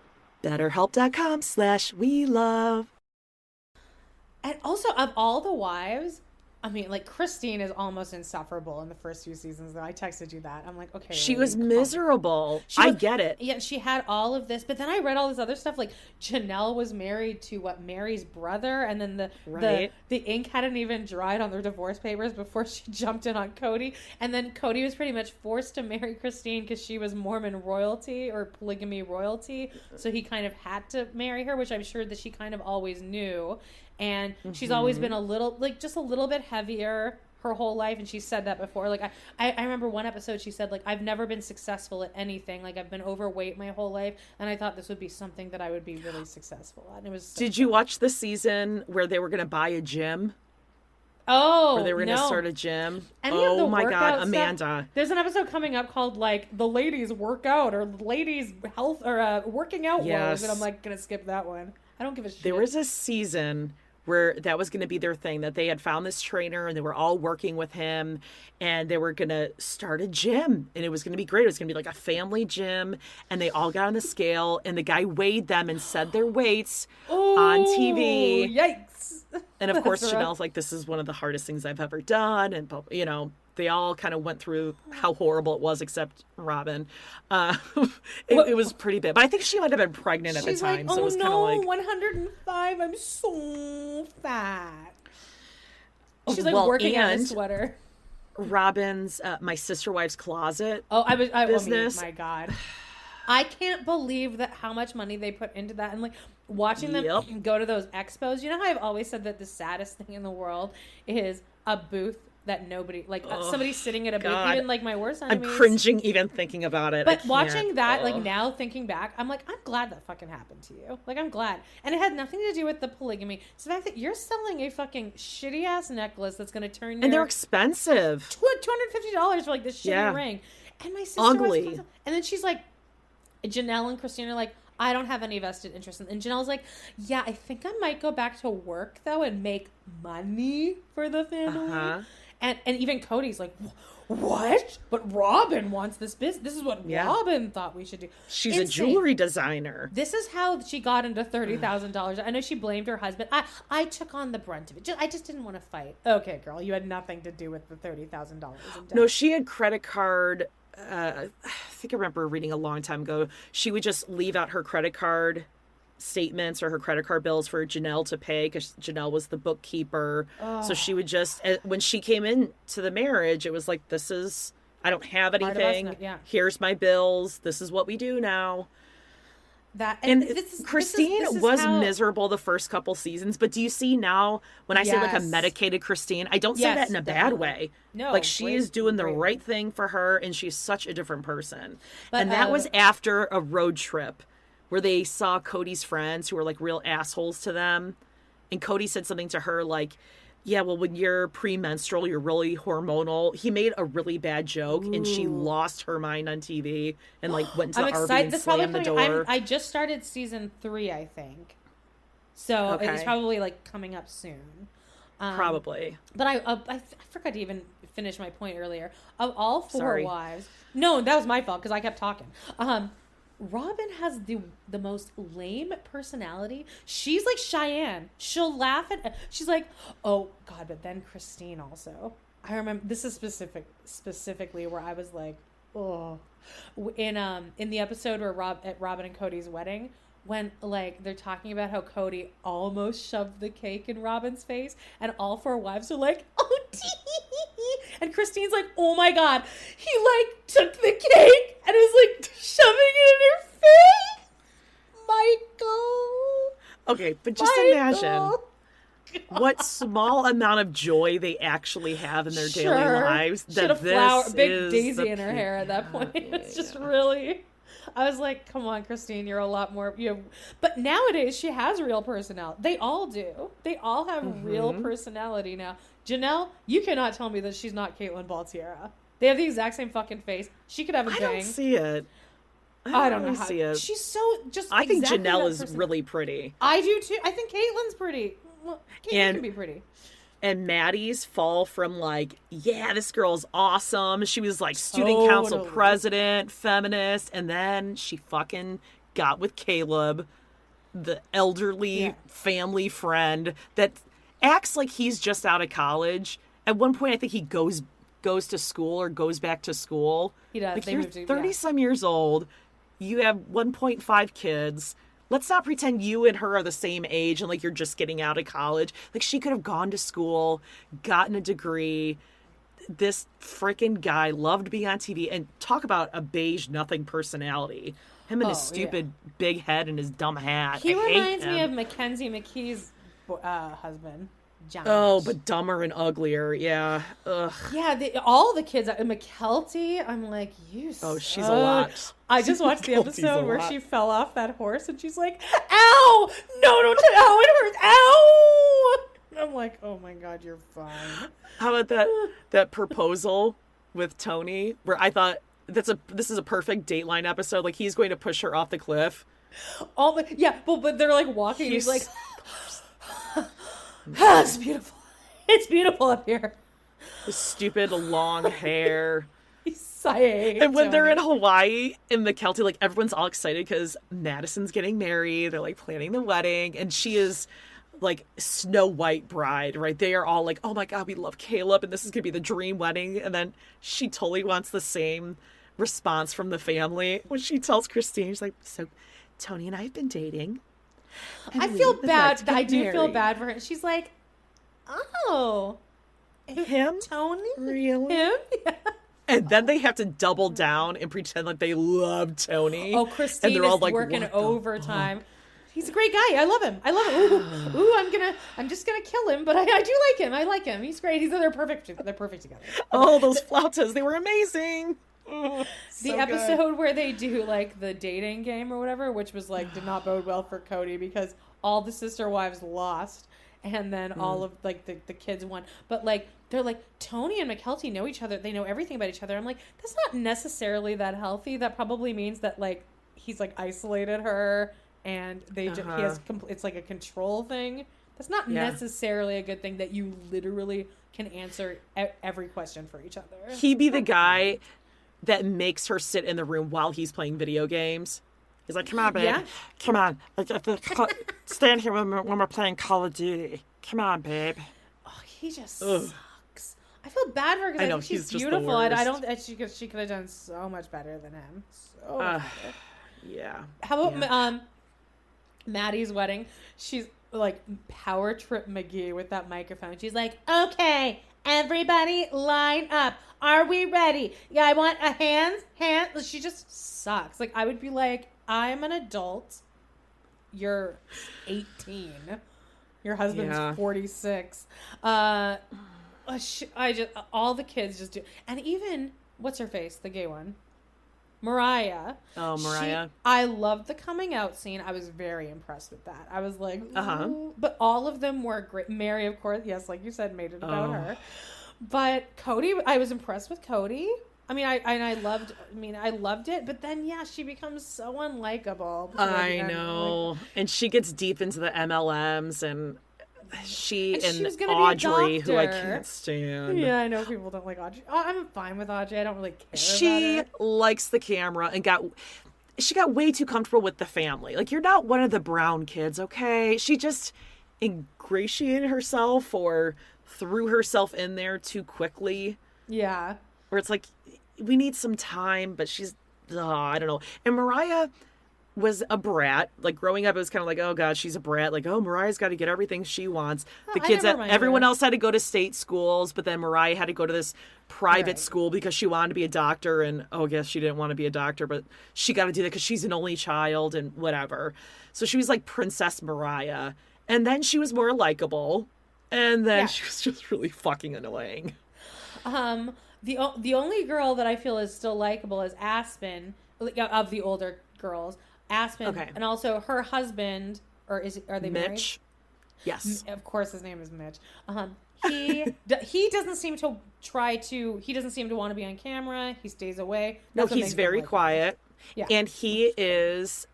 BetterHelp.com/welove. And also, of all the wives, I mean, Christine is almost insufferable in the first few seasons, though. I texted you that. I'm like, okay. She was miserable. I get it. Yeah, she had all of this. But then I read all this other stuff. Janelle was married to, Mary's brother. And then the ink hadn't even dried on their divorce papers before she jumped in on Cody. And then Cody was pretty much forced to marry Christine because she was Mormon royalty or polygamy royalty. So he kind of had to marry her, which I'm sure that she kind of always knew. And she's always been a little, just a little bit heavier her whole life. And she said that before. I remember one episode she said, I've never been successful at anything. I've been overweight my whole life. And I thought this would be something that I would be really successful at. And it was. Did you watch the season where they were going to buy a gym? Oh, where they were going to no. start a gym. Any of the Oh my God, workout stuff? Amanda. There's an episode coming up called like the ladies workout or ladies health or working out Yes. woes, and I'm like gonna skip that one. I don't give a shit. There was a season where that was going to be their thing, that they had found this trainer and they were all working with him and they were going to start a gym and it was going to be great. It was going to be like a family gym and they all got on the scale and the guy weighed them and said their weights on TV. Yikes. And of course, That's rough. Janelle's like, this is one of the hardest things I've ever done. And, you know, they all kind of went through how horrible it was, except Robin. It was pretty bad. But I think she might have been pregnant at the She's time. like, So it oh was kind of no, like, 105. I'm so fat. She's like Well, working on a and- sweater. Robin's My Sister Wife's Closet. I business. mean, my God. I can't believe that how much money they put into that, and like watching them Yep. go to those expos. You know how I've always said that the saddest thing in the world is a booth that nobody like somebody sitting at a booth. God. Even like my worst I'm enemies. cringing even thinking about it. But I watching can't. that, like Ugh. now thinking back, I'm like, I'm glad that fucking happened to you. Like, I'm glad. And it had nothing to do with the polygamy. It's the fact that you're selling a fucking shitty ass necklace that's going to turn your And they're expensive. $250 for like this shitty Yeah. ring. And my sister Ugly. was, and then she's like, Janelle and Christine are like, I don't have any vested interest in. And Janelle's like, yeah, I think I might go back to work though and make money for the family. Uh-huh. And even Cody's like, what? But Robin wants this business. This is what Yeah. Robin thought we should do. She's a Insane. jewelry designer. This is how she got into $30,000. I know she blamed her husband. I took on the brunt of it. I just didn't want to fight. Okay, girl, you had nothing to do with the $30,000 in debt. No, she had credit card. I think I remember reading a long time ago. She would just leave out her credit card statements or her credit card bills for Janelle to pay because Janelle was the bookkeeper. So she would just, when she came into the marriage, it was like, this is, I don't have of us anything. now, yeah. Here's my bills. This is what we do now. That And this is- Christine this is was how- miserable the first couple seasons, but do you see now when I say like a Yes. medicated Christine, I don't say Yes, that in a bad definitely. way. No, like she great- is doing the great. right thing for her, and she's such a different person. But, and that was after a road trip where they saw Cody's friends who were like real assholes to them, and Cody said something to her like, yeah, well, when you're premenstrual, you're really hormonal. He made a really bad joke, and she lost her mind on TV and like went into I'm the RV excited. and That's probably slammed the coming. door. I just started season 3, I think. So it's Okay. probably like coming up soon. Probably. But I forgot to even finish my point earlier. Of all 4 Sorry. wives, no, that was my fault because I kept talking. Robin has the most lame personality. She's like Cheyenne. She'll laugh at. She's like, oh God, but then Christine also. I remember this is specifically where I was like, oh, in the episode where Robin and Cody's wedding. When, like, they're talking about how Cody almost shoved the cake in Robin's face, and all 4 wives are like, oh, tee. And Christine's like, oh my God, he, like, took the cake and was, like, shoving it in her face. Michael. Okay, but just imagine what small amount of joy they actually have in their daily lives. She had That a flower, this big is daisy the in her peak. hair at that point. It's just really. I was like, come on, Christine, you're a lot more. But nowadays, she has real personality. They all do. They all have real personality now. Janelle, you cannot tell me that she's not Caitlin Baltiera. They have the exact same fucking face. She could have a I bang. don't see it. I don't know really how. see it. She's so just. I think exactly Janelle that is person. really pretty. I do too. I think Caitlin's pretty. Well, Caitlin And- can be pretty. And Maddie's fall from like, yeah, this girl's awesome. She was like student council Totally. president, feminist, and then she fucking got with Caleb, the elderly family friend that acts like he's just out of college. At one point, I think he goes to school or goes back to school. He does. Like, They you're moved to- 30-some years old. You have 1.5 kids. Let's not pretend you and her are the same age and like you're just getting out of college. Like she could have gone to school, gotten a degree. This freaking guy loved being on TV and talk about a beige nothing personality. Him and his stupid big head and his dumb hat. He I hate reminds me him. of Mackenzie McKee's husband, John. Oh, but dumber and uglier. Yeah. Ugh. Yeah, all the kids. McKelty, I'm like, you Oh, she's a suck. lot. I just watched the McKelty's a episode where lot. she fell off that horse and she's like, ow! No, don't touch. Ow, it hurts. Ow! I'm like, oh my God, you're fine. How about that proposal with Tony, where I thought this is a perfect Dateline episode. Like, he's going to push her off the cliff. But they're like walking. He's like, it's beautiful. It's beautiful up here. The stupid long hair. He's sighing. And when they're in Hawaii in the Kelty, like, everyone's all excited because Madison's getting married. They're like planning the wedding, and she is like Snow White bride, right? They are all like, oh my God, we love Caleb, and this is gonna be the dream wedding. And then she totally wants the same response from the family when she tells Christine, she's like, so Tony and I have been dating. I feel bad. I do feel bad for her. She's like, oh, him? Tony? Really? Him? Yeah. And then they have to double down and pretend like they love Tony. Oh, Christine and they're all is like, working what overtime. He's a great guy. I love him. Ooh, I'm just gonna kill him, but I do like him. I like him. He's great. They're perfect. They're perfect together. Oh, those flautas, they were amazing. Oh, the episode where they do like the dating game or whatever, which was like did not bode well for Cody because all the sister wives lost, and then all of like the kids won. But like they're like, Tony and McKelty know each other. They know everything about each other. I'm like, that's not necessarily that healthy. That probably means that like he's like isolated her. And he has it's like a control thing. That's not necessarily a good thing that you literally can answer every question for each other. He'd be the guy that makes her sit in the room while he's playing video games. He's like, come on, babe. Yeah. Come on. Stand here when we're playing Call of Duty. Come on, babe. Oh, he just sucks. I feel bad for her because I think she's beautiful. I don't. She could have done so much better than him. So much better. Yeah. How about Maddie's wedding? She's like Power Trip McGee with that microphone. She's like, okay, everybody line up. Are we ready? Yeah, I want a hand. She just sucks. Like, I would be like, I'm an adult. You're 18. Your husband's 46. I just, all the kids just do. And even, what's her face? The gay one. Mariah. Oh, Mariah. I loved the coming out scene. I was very impressed with that. I was like, but all of them were great. Mary, of course, yes, like you said, made it about her. But Cody, I was impressed with Cody. I mean, I loved it. But then, she becomes so unlikable. I know. And she gets deep into the MLMs and she and Audrey, who I can't stand. Yeah, I know people don't like Audrey. I'm fine with Audrey. I don't really care. She likes the camera and she got way too comfortable with the family. Like, you're not one of the Brown kids, okay? She just ingratiated herself or threw herself in there too quickly. Yeah. Where it's like, we need some time, but she's, I don't know. And Mariah was a brat. Like, growing up, it was kind of like, oh God, she's a brat. Like, oh, Mariah's got to get everything she wants. The kids, everyone else had to go to state schools, but then Mariah had to go to this private school because she wanted to be a doctor. And I guess she didn't want to be a doctor, but she got to do that because she's an only child and whatever. So she was like Princess Mariah. And then she was more likable. And then she was just really fucking annoying. The only girl that I feel is still likable is Aspen, of the older girls. Aspen, and also her husband, are they married? Mitch. Yes, of course his name is Mitch. He doesn't seem to he doesn't seem to want to be on camera. He stays away. No, he's very quiet. Yeah, and he is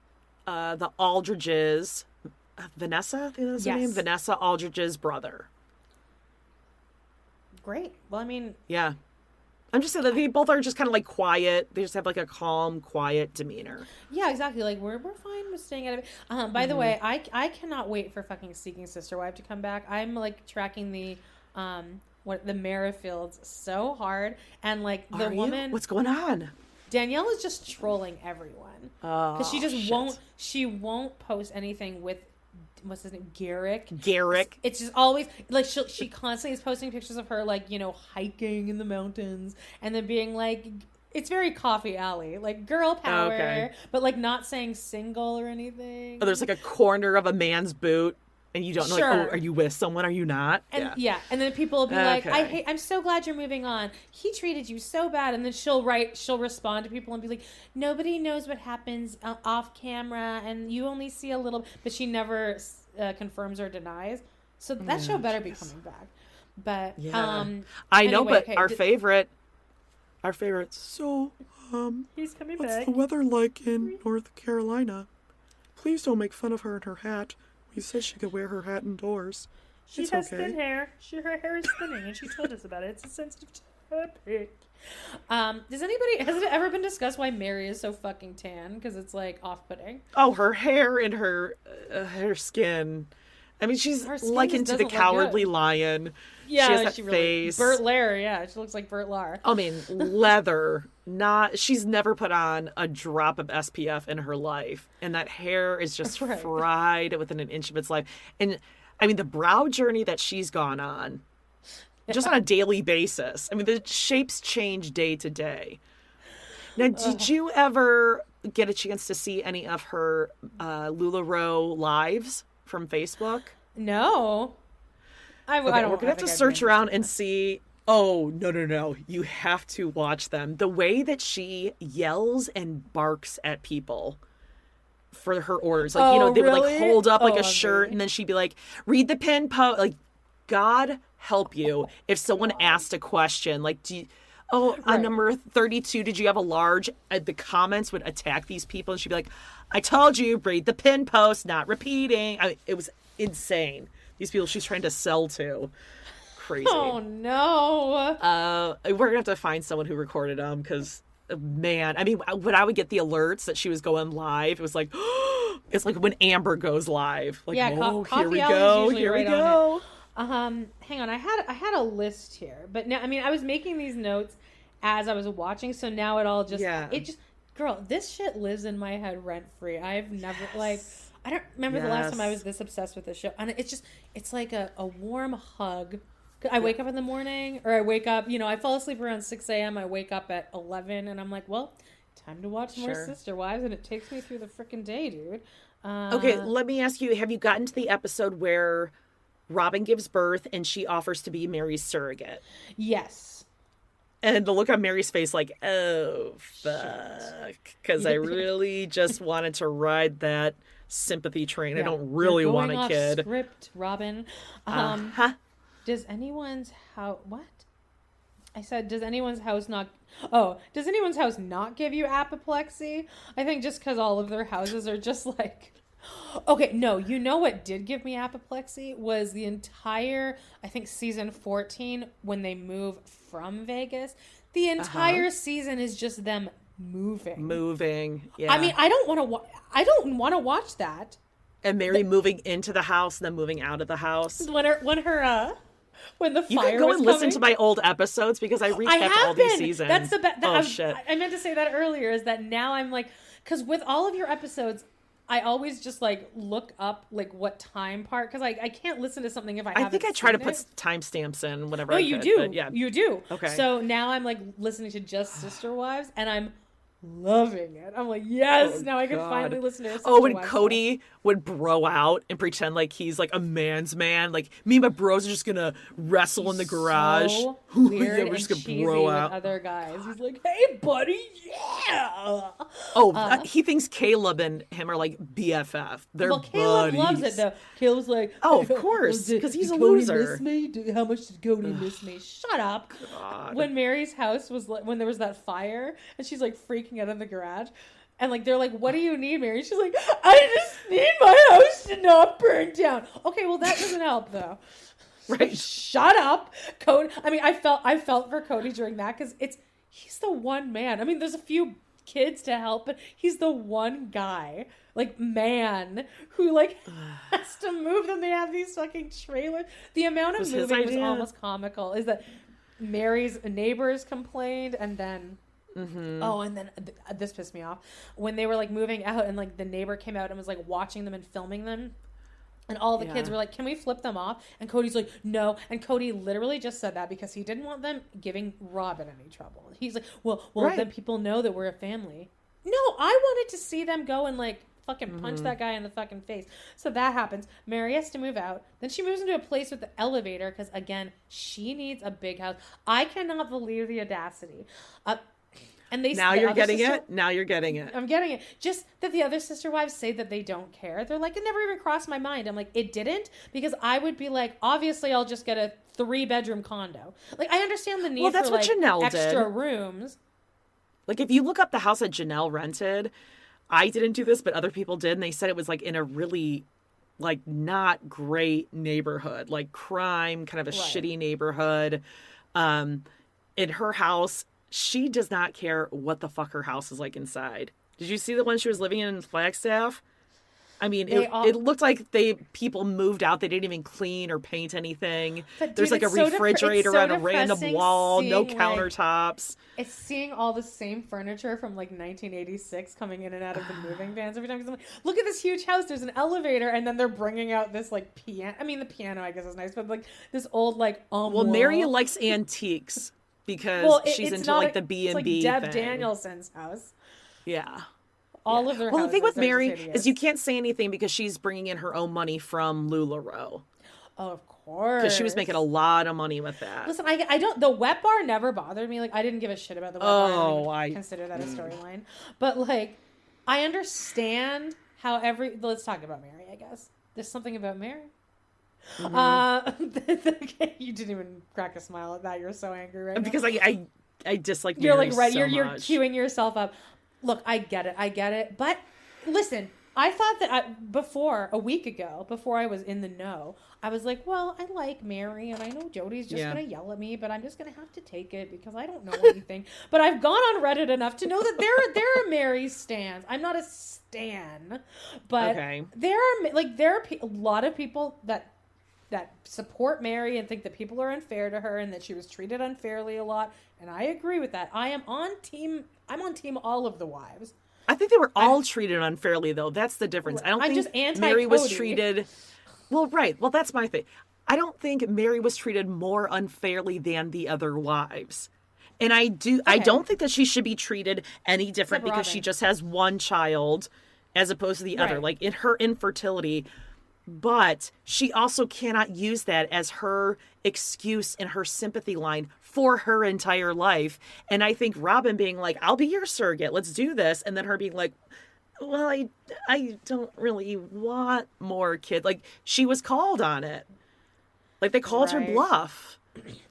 the Aldridge's Vanessa. I think that's her name. Vanessa Aldridge's brother. Great. Well, I mean, yeah. I'm just saying that they both are just kind of like quiet. They just have like a calm, quiet demeanor. Yeah, exactly. Like we're fine with staying out of it. By the way, I cannot wait for fucking Seeking Sister Wife to come back. I'm like tracking the Merrifields so hard, and like the woman. What's going on? Danielle is just trolling everyone because she just won't. She won't post anything with. What's his name? Garrick. It's just always like she constantly is posting pictures of her like, hiking in the mountains and then being like, it's very Coffee Alley, like girl power, but like not saying single or anything. Oh, there's like a corner of a man's boot and you don't know, like, oh, are you with someone? Are you not? And and then people will be like, I'm so glad you're moving on. He treated you so bad. And then she'll respond to people and be like, nobody knows what happens off camera and you only see a little, but she never confirms or denies. So that show better be coming back. But I know, anyway, but our favorite. So, he's coming what's back. the weather like in North Carolina? Please don't make fun of her and her hat. We said she could wear her hat indoors. She has thin hair. Her hair is thinning, and she told us about it. It's a sensitive topic. Has it ever been discussed why Mary is so fucking tan? Because it's like off-putting. Oh, her hair and her skin. I mean, she's likened to the Cowardly Lion. Yeah, she has that face. Burt Lahr, yeah, she looks like Burt Lahr. I mean, leather. She's never put on a drop of SPF in her life, and that hair is just fried within an inch of its life. And I mean, the brow journey that she's gone on, just on a daily basis. I mean, the shapes change day to day. Now, did you ever get a chance to see any of her LuLaRoe lives from Facebook? No. We're going to have to search around and see. Oh, no. You have to watch them. The way that she yells and barks at people for her orders. Like, they would like hold up like a shirt and then she'd be like, read the pin post. Like, God help you if someone asked a question. Like, on number 32, did you have a large? The comments would attack these people and she'd be like, I told you, read the pin post, not repeating. It was insane. These people she's trying to sell to. Crazy. Oh, no. We're going to have to find someone who recorded them because, man, I mean, when I would get the alerts that she was going live, it was like, it's like when Amber goes live. Like, yeah, here we go. Here we go. Hang on. I had a list here, but now, I mean, I was making these notes as I was watching, so now it all just, girl, this shit lives in my head rent free. I've never, I don't remember the last time I was this obsessed with this show. And it's like a warm hug. I wake up in the morning, or I wake up, I fall asleep around 6 a.m. I wake up at 11, and I'm like, well, time to watch more Sister Wives, and it takes me through the freaking day, dude. Okay, let me ask you, have you gotten to the episode where Robin gives birth and she offers to be Mary's surrogate? Yes. And the look on Mary's face, like, oh, fuck. Because I really just wanted to ride that sympathy train. I don't really want a kid. Script, Robin. Does anyone's house... What? I said, does anyone's house not... Oh, does anyone's house not give you apoplexy? I think just because all of their houses are just like... Okay, no, you know what did give me apoplexy was the entire, I think, season 14 when they move from Vegas. The entire season is just them moving. Yeah. I mean, I don't want to watch that. And Mary moving into the house and then moving out of the house. When the fire you can go was and coming. listen to my old episodes because I recapped all these seasons. That's the best. Shit. I meant to say that earlier. Is that now I'm like, because with all of your episodes, I always just like look up like what time part because I can't listen to something if I haven't. I think I try to put timestamps in whenever. No, I you could, do. But yeah, you do. Okay. So now I'm like listening to just Sister Wives, and I'm loving it. I'm like, yes, now I can finally listen to Sister when Wives Cody would bro out and pretend like he's like a man's man, like me and my bros are just gonna wrestle in the garage. So weird yeah, we're just and gonna bro out. With other guys. He's like, hey, buddy, yeah. He thinks Caleb and him are like BFF. They're Caleb buddies. loves it though. Caleb's like, oh, of course, because he's a Cody loser. Miss me? How much did Cody miss me? Shut up. God. When Mary's house was when there was that fire and she's like freaking out in the garage. And like they're like, what do you need, Mary? She's like, I just need my house to not burn down. Okay, well that doesn't help though. Right? Shut up, Cody. I mean, I felt for Cody during that because he's the one man. I mean, there's a few kids to help, but he's the one guy, like man, who like has to move them. They have these fucking trailers. The amount of moving was almost comical. Is that Mary's neighbors complained, and then. Mm-hmm. Oh, and then this pissed me off when they were like moving out and like the neighbor came out and was like watching them and filming them, and all the kids were like, can we flip them off? And Cody's like, no. And Cody literally just said that because he didn't want them giving Robin any trouble. He's like, well then people know that we're a family. No, I wanted to see them go and like fucking punch that guy in the fucking face. So that happens. Mary has to move out. Then she moves into a place with the elevator because again she needs a big house. I cannot believe the audacity. And they now the you're other getting sister- it. Now you're getting it. I'm getting it. Just that the other sister wives say that they don't care. They're like, it never even crossed my mind. I'm like, it didn't, because I would be like, obviously I'll just get a 3-bedroom condo. Like, I understand the need that's for what like Janelle extra did. rooms. Like, if you look up the house that Janelle rented, I didn't do this, but other people did, and they said it was like in a really like not great neighborhood, like crime, kind of a shitty neighborhood. In her house, she does not care what the fuck her house is like inside. Did you see the one she was living in Flagstaff? I mean, it looked like people moved out. They didn't even clean or paint anything. But, There's dude, like a refrigerator on a random wall, no seeing, countertops. It's seeing all the same furniture from like 1986 coming in and out of the moving vans every time. 'Cause I'm like, look at this huge house. There's an elevator, and then they're bringing out this like piano. I mean, the piano I guess is nice, but like this old like Well, Mary likes antiques because she's into like the B&B Deb thing. Danielson's house. Yeah. All of their Well, the thing with houses are Mary just is you can't say anything because she's bringing in her own money from LuLaRoe. Oh, of course. Because she was making a lot of money with that. Listen, I don't. The wet bar never bothered me. Like, I didn't give a shit about the wet bar. I didn't consider that a storyline. But like, I understand how Let's talk about Mary. I guess there's something about Mary. You didn't even crack a smile at that. You're so angry right now. Because I dislike Mary You're like right. so You're much. queuing yourself up. Look, I get it. But listen, I thought that a week ago, before I was in the know, I was like, well, I like Mary, and I know Jody's just going to yell at me, but I'm just going to have to take it because I don't know anything. But I've gone on Reddit enough to know that there are Mary stans. I'm not a stan, but there are a lot of people that support Mary and think that people are unfair to her and that she was treated unfairly a lot. And I agree with that. I'm on team all of the wives. I think they were all treated unfairly, though. That's the difference. I don't think Mary was treated... Well, right. Well, that's my thing. I don't think Mary was treated more unfairly than the other wives. And I don't think that she should be treated any different because she just has one child as opposed to the other. Like, in her infertility... But she also cannot use that as her excuse and her sympathy line for her entire life. And I think Robin being like, I'll be your surrogate. Let's do this. And then her being like, well, I don't really want more kids. Like, she was called on it. Like, they called her bluff.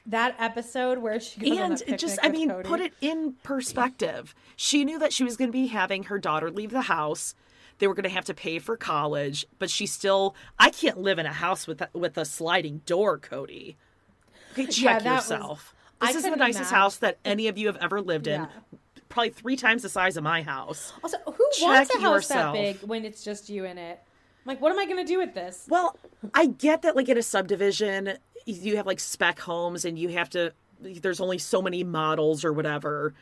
That episode where she goes on that picnic with Cody. Put it in perspective. She knew that she was going to be having her daughter leave the house. They were going to have to pay for college, but I can't live in a house with a sliding door, Cody. Okay, check yourself. This is the nicest house that any of you have ever lived in. Probably 3 times the size of my house. Also, who wants a house that big when it's just you in it? Like, what am I going to do with this? Well, I get that, like, in a subdivision, you have, like, spec homes and there's only so many models or whatever.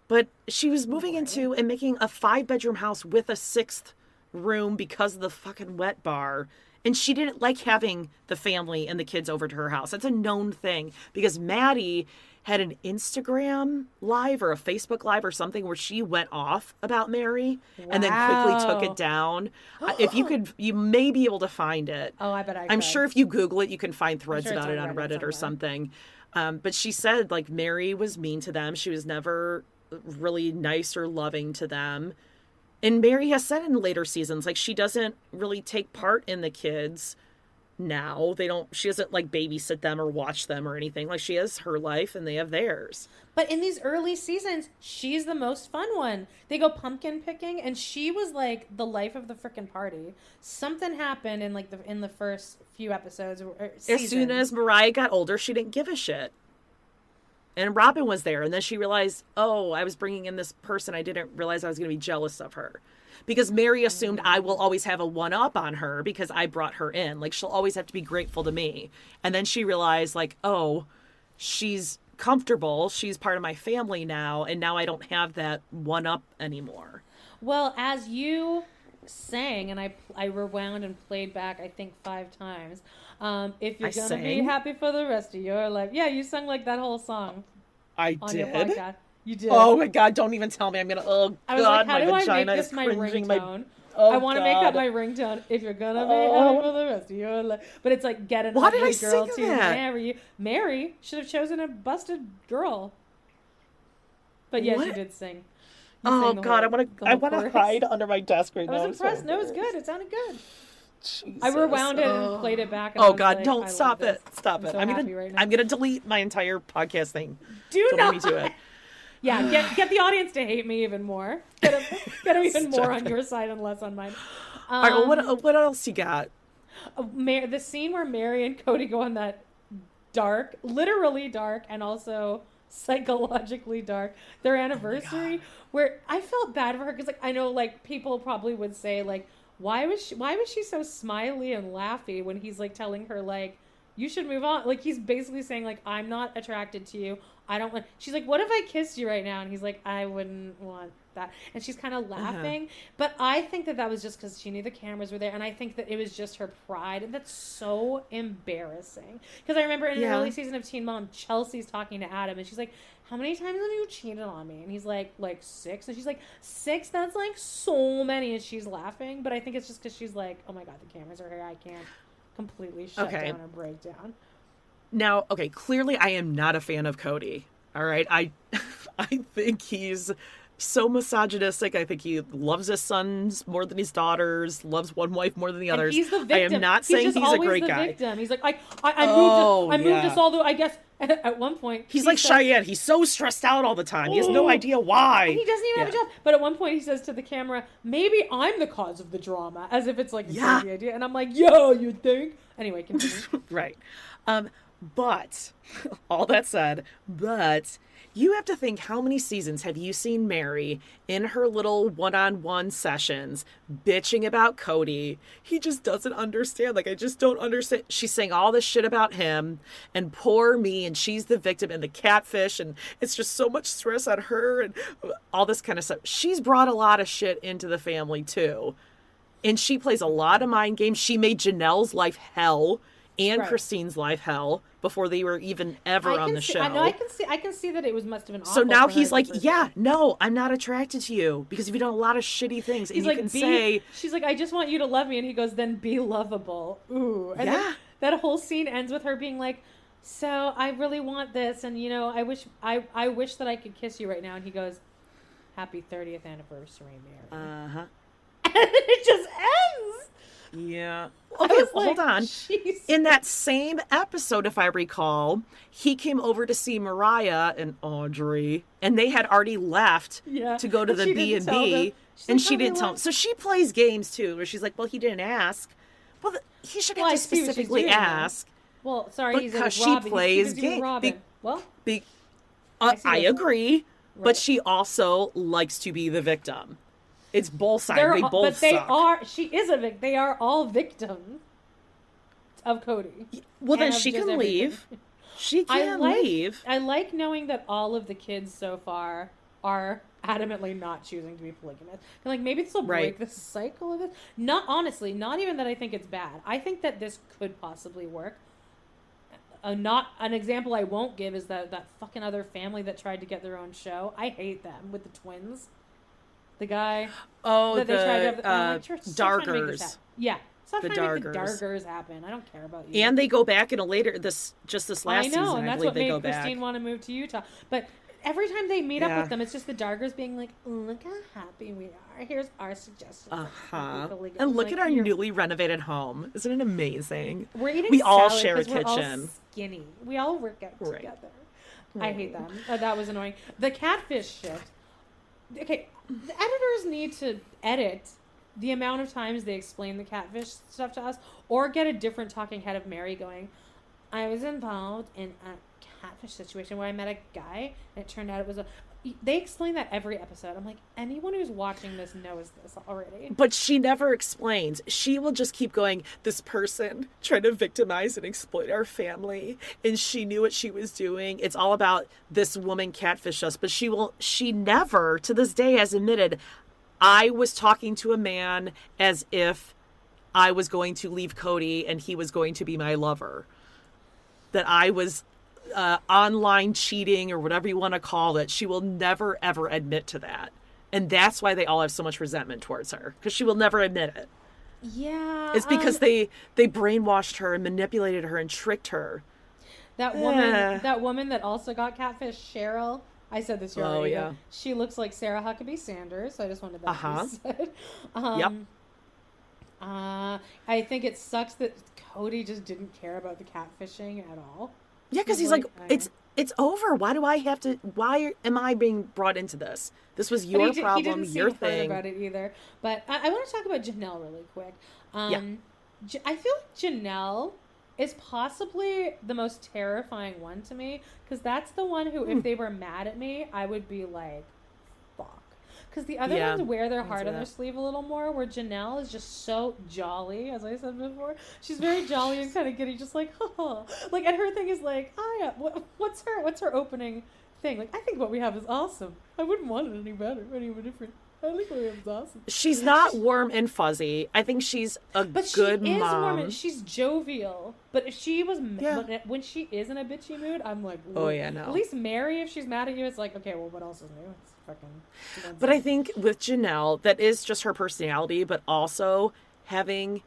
But she was moving into and making a 5-bedroom house with a 6th room because of the fucking wet bar, and she didn't like having the family and the kids over to her house. That's a known thing because Maddie had an Instagram live or a Facebook live or something where she went off about Mary and then quickly took it down. If you may be able to find it. Oh, I bet I'm sure if you Google it, you can find threads about it on Reddit or something. But she said, like, Mary was mean to them. She was never really nice or loving to them. And Mary has said in later seasons, like, she doesn't really take part in the kids now. She doesn't, like, babysit them or watch them or anything. Like, she has her life and they have theirs. But in these early seasons, she's the most fun one. They go pumpkin picking, and she was, like, the life of the frickin' party. Something happened in, like, in the first few episodes. As soon as Mariah got older, she didn't give a shit. And Robin was there, and then she realized, oh, I was bringing in this person. I didn't realize I was going to be jealous of her. Because Mary assumed I will always have a one-up on her because I brought her in. Like, she'll always have to be grateful to me. And then she realized, like, oh, she's comfortable. She's part of my family now, and now I don't have that one-up anymore. Well, as you sang, and I rewound and played back, I think 5 times. If you're going to be happy for the rest of your life. Yeah, you sang like that whole song. I on did? Your podcast. You did. Oh my God, don't even tell me. I'm going to, I was God, like, how my do I vagina make this is my cringing. ringtone? Oh, I want to make that my ringtone. If you're going to be happy for the rest of your life. But it's like, get an ugly girl to marry you. Mary should have chosen a busted girl. But yes, What? you did sing. You Oh sang the God, whole- the I whole want to chorus. hide under my desk right I now. was I'm impressed. so No, it was embarrassed. good. It sounded good. Jesus. I rewound it and played it back. And I Oh was God, like, don't I stop love this. it. Stop I'm it. so I'm happy gonna right now. I'm gonna delete my entire podcast thing. Do Don't not. let me do it. Yeah, get the audience to hate me even more. Get them even more on your side and less on mine. All right, well, what else you got? The scene where Mary and Cody go on that dark, literally dark, and also psychologically dark, their anniversary, where I felt bad for her because, like, I know, like, people probably would say, like, why was she so smiley and laughy when he's, like, telling her, like, you should move on. Like, he's basically saying, like, I'm not attracted to you. I don't want. She's like, what if I kissed you right now? And he's like, I wouldn't want that. And she's kind of laughing. But I think that was just because she knew the cameras were there. And I think that it was just her pride. And that's so embarrassing. Because I remember in an early season of Teen Mom, Chelsea's talking to Adam. And she's like, how many times have you cheated on me? And he's like 6. And she's like, 6? That's like so many. And she's laughing. But I think it's just because she's like, oh my God, the cameras are here. I can't completely shut down or break down. Now, okay, clearly I am not a fan of Cody. All right. I think he's so misogynistic. I think he loves his sons more than his daughters, loves one wife more than the others. He's the victim. I am not saying he's a great guy. Victim. He's like, I moved us all the, I guess, at one point. He's like Cheyenne. He's so stressed out all the time. He has no idea why. And he doesn't even have a job. But at one point he says to the camera, maybe I'm the cause of the drama, as if it's like a crazy idea. And I'm like, yo, you think? Anyway, continue. Right. But, all that said, you have to think, how many seasons have you seen Mary in her little one-on-one sessions bitching about Cody? He just doesn't understand. Like, I just don't understand. She's saying all this shit about him and poor me, and she's the victim and the catfish, and it's just so much stress on her and all this kind of stuff. She's brought a lot of shit into the family, too. And she plays a lot of mind games. She made Janelle's life hell and Christine's life hell before they were even ever on the show. I can see that it must have been awful. So now he's like, no, I'm not attracted to you because you've done a lot of shitty things. And he's you like, can say, she's like, I just want you to love me. And he goes, then be lovable. Ooh. And then that whole scene ends with her being like, so I really want this. And, you know, I wish that I could kiss you right now. And he goes, happy 30th anniversary, Mary. And it just ends. Yeah. Okay, hold on. Jeez. In that same episode, if I recall, he came over to see Mariah and Audrey, and they had already left to go to the B&B, and she didn't tell him. So she plays games, too, where she's like, well, he didn't ask. Well, he should have to specifically ask. Well, sorry, he's because she plays games. Well, I agree, but she also likes to be the victim. It's both sides. They both suck. She is a victim. They are all victims of Cody. Well, then she can leave. She can leave. I like knowing that all of the kids so far are adamantly not choosing to be polygamous. And like, maybe this will break the cycle of it. Not even that I think it's bad. I think that this could possibly work. Not an example I won't give is that fucking other family that tried to get their own show. I hate them with the twins. The guy. Oh, that they tried to have, Dargers. Yeah. Stop the trying to make the Dargers. Dargers happen. I don't care about you. And they go back in a later this last season. I know, and that's what made Christine Christine want to move to Utah. But every time they meet up with them, it's just the Dargers being like, look how happy we are. Here's our suggestions. And look at our newly renovated home. Isn't it amazing? We all share a kitchen. We're all skinny. We all work out together. I hate them. That was annoying. The catfish shit. Okay, the editors need to edit the amount of times they explain the catfish stuff to us, or get a different talking head of Mary going, I was involved in a catfish situation where I met a guy, and it turned out it was they explain that every episode. I'm like, anyone who's watching this knows this already. But she never explains. She will just keep going, this person tried to victimize and exploit our family, and she knew what she was doing. It's all about this woman catfish us. But she never, to this day, has admitted, I was talking to a man as if I was going to leave Cody and he was going to be my lover. That I was online cheating or whatever you want to call it. She will never, ever admit to that. And that's why they all have so much resentment towards her, because she will never admit it. Yeah. It's because they brainwashed her and manipulated her and tricked her. That woman that also got catfish, Cheryl, I said this Oh, already. yeah. But she looks like Sarah Huckabee Sanders, so I just wanted that to be said. Yep. I think it sucks that Cody just didn't care about the catfishing at all. Yeah, because he's like, it's over. Why do I have to? Why am I being brought into this? This was your problem, he didn't your seem thing. hurt about it either. But I want to talk about Janelle really quick. Yeah. I feel like Janelle is possibly the most terrifying one to me, because that's the one who, if they were mad at me, I would be like, fuck. Because the other ones wear their heart on their sleeve a little more, where Janelle is just so jolly, as I said before. She's very jolly and kind of giddy, just like, haha. Like, and her thing is like, what's her opening thing? Like, I think what we have is awesome. I wouldn't want it any better, any different. I think what we have is awesome. She's not warm and fuzzy. I think she's a good she is mom. warm and she's jovial. But if she was, but when she is in a bitchy mood, I'm like, oh yeah, no. At least Mary, if she's mad at you, it's like, okay, well, what else is new? It's fucking. But I think with Janelle, that is just her personality, but also having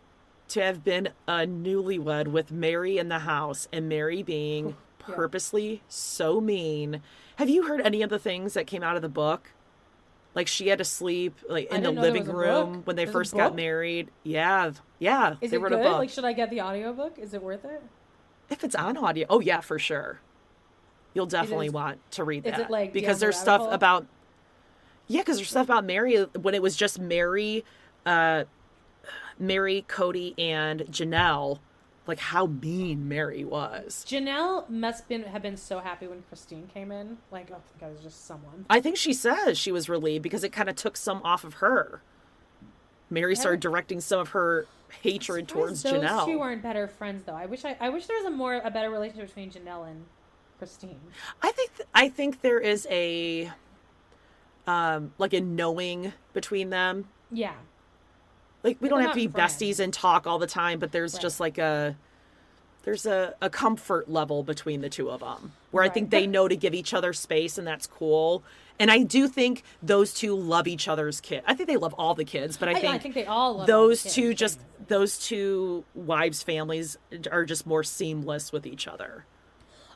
to have been a newlywed with Mary in the house and Mary being purposely so mean. Have you heard any of the things that came out of the book? Like, she had to sleep like in the living room when they first got married. Yeah. Is they it wrote good? a book. Like, should I get the audiobook? Is it worth it? If it's on audio, oh yeah, for sure. You'll definitely want to read that. Is it like because there's stuff about because there's stuff about Mary when it was just Mary, Cody, and Janelle. Like, how mean Mary was. Janelle have been so happy when Christine came in. Like, oh, that was just someone. I think she says she was relieved because it kind of took some off of her. Mary started directing some of her hatred towards Janelle. Those two aren't better friends, though. I wish there was a better relationship between Janelle and Christine. I think there is a like a knowing between them. Yeah. Like, we don't have to be friends. besties and talk all the time, but there's just like there's a comfort level between the two of them where I think they know to give each other space, and that's cool. And I do think those two love each other's kids. I think they love all the kids, but I think they all love those all the two kids. those two wives' families are just more seamless with each other.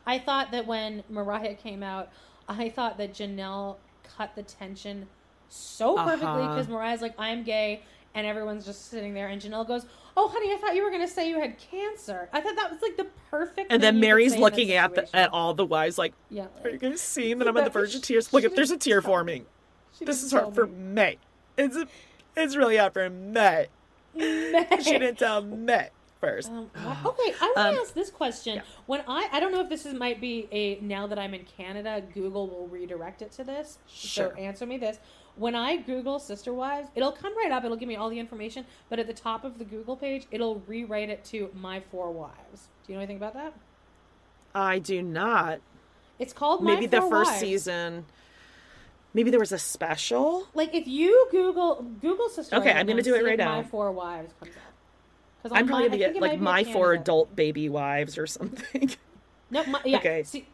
I thought that when Mariah came out, I thought that Janelle cut the tension so perfectly, because Mariah's like, I'm gay. And everyone's just sitting there, and Janelle goes, "Oh, honey, I thought you were going to say you had cancer." I thought that was like the perfect. And then Mary's looking at all the wives like, yeah, are you going to see that I'm on the verge of tears? Look, if there's a tear forming, this is hard for me. It's really hard for me. She didn't tell me first. Okay, I want to ask this question. Yeah. When I don't know if this might be now that I'm in Canada, Google will redirect it to this. Sure. So answer me this. When I Google Sister Wives, it'll come right up. It'll give me all the information. But at the top of the Google page, it'll rewrite it to My Four Wives. Do you know anything about that? I do not. It's called My Four Wives. Maybe the first season. Maybe there was a special. Like, if you Google Sister Wives. Okay, I'm going to do it right now. My Four Wives comes up. I'm probably going to get, like, My Four Adult Baby Wives or something. No, yeah. Okay. See,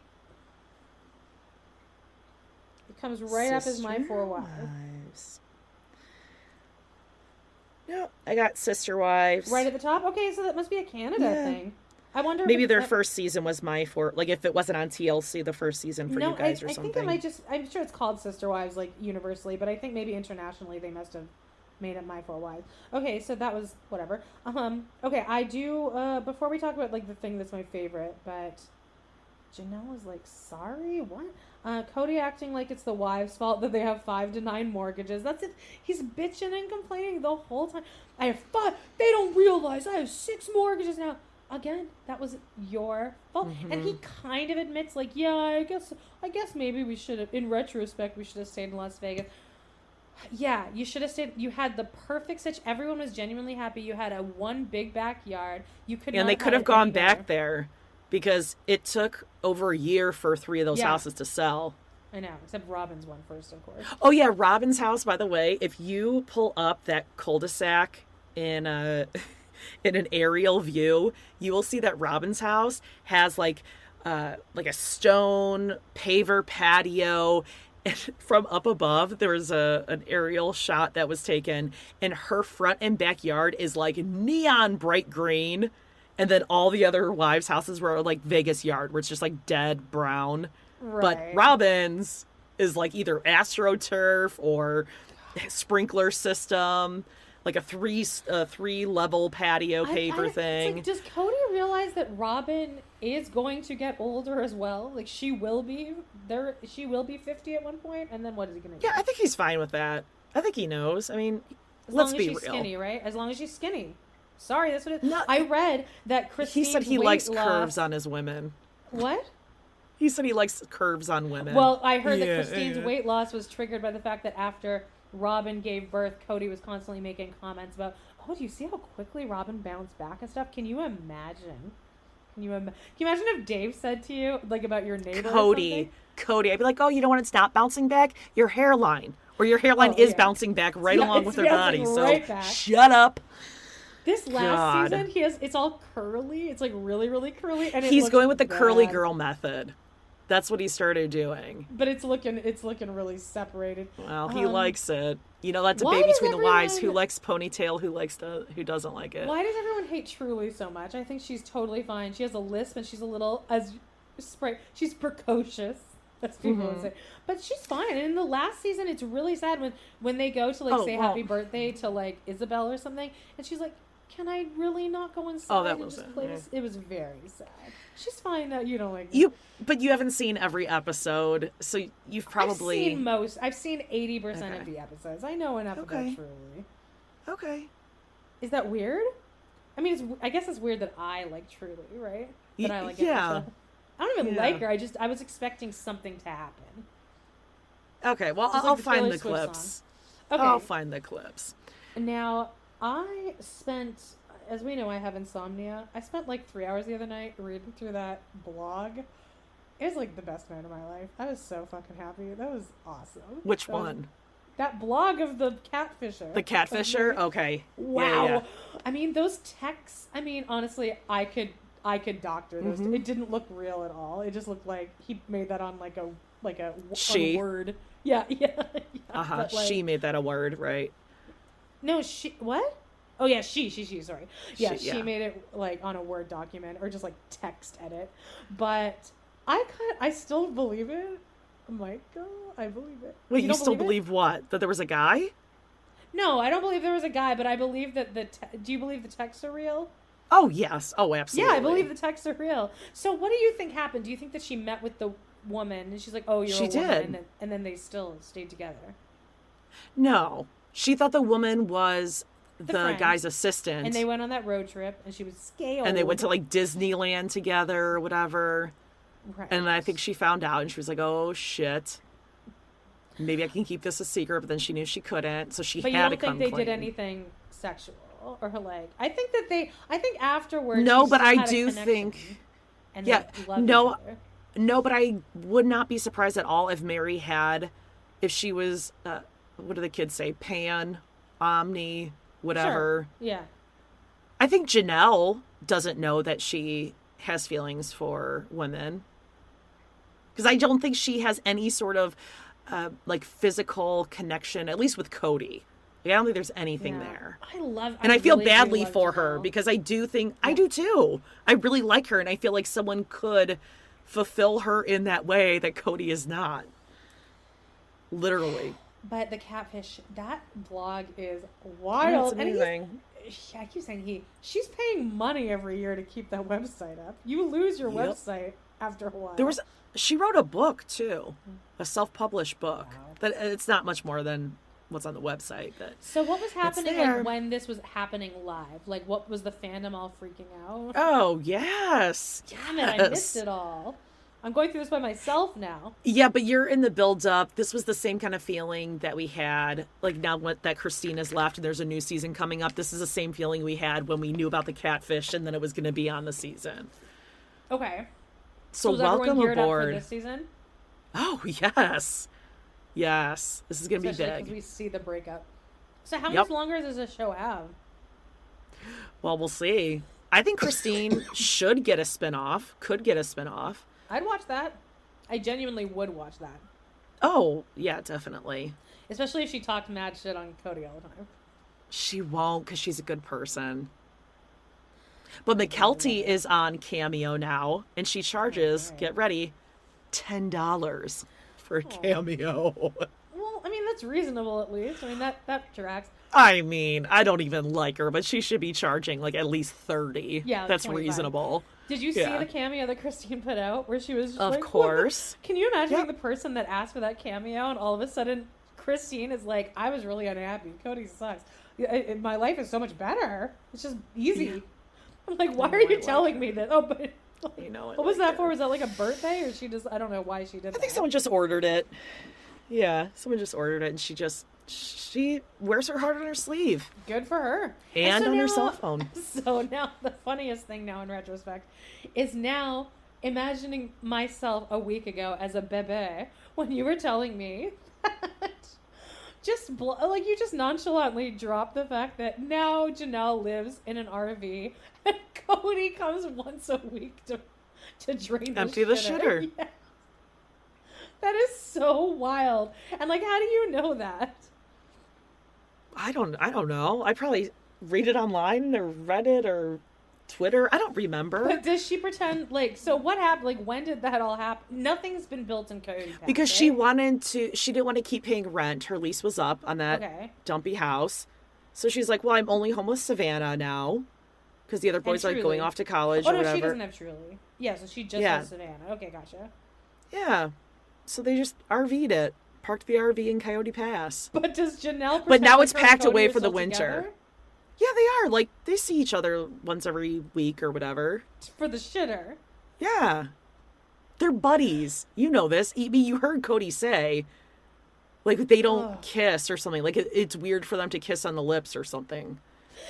comes right up as My Four Wives. No, I got Sister Wives. Right at the top? Okay, so that must be a Canada thing. I wonder maybe their first season was My Four, like if it wasn't on TLC, the first season for you guys or something. I think it might I'm sure it's called Sister Wives, like, universally, but I think maybe internationally they must have made it My Four Wives. Okay, so that was whatever. Okay, I do, before we talk about, like, the thing that's my favorite, but Janelle was like, sorry, what? Cody acting like it's the wives' fault that they have 5 to 9 mortgages. That's it. He's bitching and complaining the whole time. I have 5. They don't realize I have 6 mortgages now. Again, that was your fault. Mm-hmm. And he kind of admits, like, yeah, I guess maybe we should have, in retrospect, we should have stayed in Las Vegas. Yeah, you should have stayed. You had the perfect situation. Everyone was genuinely happy. You had one big backyard. And they could have gone back there. Because it took over a year for 3 of those houses to sell. I know, except Robin's one first, of course. Oh, yeah, Robin's house, by the way, if you pull up that cul-de-sac in an aerial view, you will see that Robin's house has like a stone paver patio. And from up above, there was an aerial shot that was taken, and her front and backyard is like neon bright green. And then all the other wives' houses were like Vegas yard, where it's just like dead brown. Right. But Robin's is like either AstroTurf or sprinkler system, like a three level patio paver thing. It's like, does Cody realize that Robin is going to get older as well? Like she will be 50 at one point, and then what is he going to do? Yeah, I think he's fine with that. I think he knows. I mean, as let's long be as she's real. skinny, right? As long as she's skinny. Sorry, that's what it is. No, I read that Christine's he said he weight likes loss... curves on his women. What? He said he likes curves on women. Well, I heard that Christine's weight loss was triggered by the fact that after Robin gave birth, Cody was constantly making comments about, oh, do you see how quickly Robin bounced back and stuff? Can you imagine? Can you imagine if Dave said to you, like, about your neighbor Cody, I'd be like, oh, you know when it's not bouncing back? Your hairline. Or your hairline is bouncing back right along with her body. Right so back. Shut up. This last season, it's all curly. It's like really, really curly. And he's going with the curly girl method. That's what he started doing. But it's looking really separated. Well, he likes it. You know, that debate between the wives, who likes ponytail, who doesn't like it. Why does everyone hate Truly so much? I think she's totally fine. She has a lisp and she's a little she's precocious. That's what people would say. But she's fine. And in the last season, it's really sad when they go to say happy birthday to like Isabel or something, and she's like, can I really not go inside and just play this? It was very sad. She's fine that you don't like you, but you haven't seen every episode, so you've probably I've seen 80% of the episodes. I know enough about Truly. Okay. Is that weird? I mean, I guess it's weird that I like Truly, right? That I like it. I don't even like her. I was expecting something to happen. Okay, well, I'll find the clips. Okay. I'll find the clips. Now, I spent, as we know, I have insomnia. I spent like 3 hours the other night reading through that blog. It was like the best night of my life. I was so fucking happy. That was awesome. Which one? That blog of the catfisher. The catfisher? Okay. Wow. Yeah. I mean, those texts, honestly, I could doctor those. It didn't look real at all. It just looked like he made that on a word. Yeah. Like, she made that a word, right? No, she, what? Oh yeah, she, sorry. Yeah, she made it like on a Word document or just like text edit. But I still believe it. Michael, I believe it. Wait, you still believe what? That there was a guy? No, I don't believe there was a guy, but I believe that do you believe the texts are real? Oh, yes. Oh, absolutely. Yeah, I believe the texts are real. So what do you think happened? Do you think that she met with the woman and she's like, oh, you're a woman, and then they still stayed together? No. She thought the woman was the guy's assistant. And they went on that road trip and she was scaled. And they went to like Disneyland together or whatever. Right. And I think she found out and she was like, oh, shit. Maybe I can keep this a secret, but then she knew she couldn't, so she had to come clean. But you don't think they did anything sexual? Or like, I think afterwards. No, but I do think. No, but I would not be surprised at all if Mary if she was, what do the kids say? Pan, omni, whatever. Sure. Yeah. I think Janelle doesn't know that she has feelings for women. Because I don't think she has any sort of, physical connection, at least with Cody. I don't think there's anything there. I feel badly for her because I do think I do too. I really like her, and I feel like someone could fulfill her in that way that Cody is not. Literally. But the catfish, that blog is wild. It's amazing. I keep saying she's paying money every year to keep that website up. You lose your website after a while. She wrote a book too, a self-published book. Wow. That it's not much more than what's on the website. So what was happening when this was happening live? Like, what was the fandom all freaking out? Oh, yes. Damn it, I missed it all. I'm going through this by myself now. Yeah, but you're in the build-up. This was the same kind of feeling that we had, like, now that Christina's left and there's a new season coming up. This is the same feeling we had when we knew about the catfish and then it was going to be on the season. Okay. So welcome aboard. For this season? Oh, yes. Yes, this is going to be big. Because we see the breakup. So how much longer does this show have? Well, we'll see. I think Christine should get a spinoff. Could get a spinoff. I'd watch that. I genuinely would watch that. Oh, yeah, definitely. Especially if she talked mad shit on Cody all the time. She won't, because she's a good person. But McKelty is on Cameo now, and she charges, get ready, $10 for a cameo. Well, I mean, that's reasonable at least. I mean, that tracks. I mean, I don't even like her, but she should be charging like at least 30. Yeah, that's 25. reasonable. Did you see the cameo that Christine put out where she was just Of like, course. Can you imagine being the person that asked for that cameo and all of a sudden Christine is like, I was really unhappy. Cody sucks. My life is so much better. It's just easy. Yeah. I'm like, why are you telling me this? Oh, but what was that for? Was that like a birthday or she just, I don't know why she did that. I think someone just ordered it. Yeah, someone just ordered it and she wears her heart on her sleeve. Good for her. And on her cell phone. So now the funniest thing now in retrospect is now imagining myself a week ago as a bebe when you were telling me that you just nonchalantly dropped the fact that now Janelle lives in an RV and Cody comes once a week to drain empty the shitter. Yeah. That is so wild. And like, how do you know that? I don't know. I probably read it online or Reddit or Twitter. I don't remember. But does she pretend so what happened? Like, when did that all happen? Nothing's been built in Cody Pass, because right? she didn't want to keep paying rent. Her lease was up on that dumpy house. So she's like, well, I'm only home with Savannah now because the other boys are like going off to college or whatever. She doesn't have Truly. Yeah, so she just has Savannah. Okay, gotcha. Yeah. So they just RV'd it. Parked the RV in Coyote Pass. But does Janelle But now it's packed Cody away for the winter. Together? Yeah, they are. Like, they see each other once every week or whatever. For the shitter. Yeah. They're buddies. You know this. You heard Cody say, like, they don't kiss or something. Like, it's weird for them to kiss on the lips or something.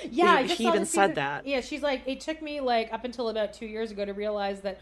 Yeah, he even said that. Yeah, she's like, it took me, like, up until about 2 years ago to realize that,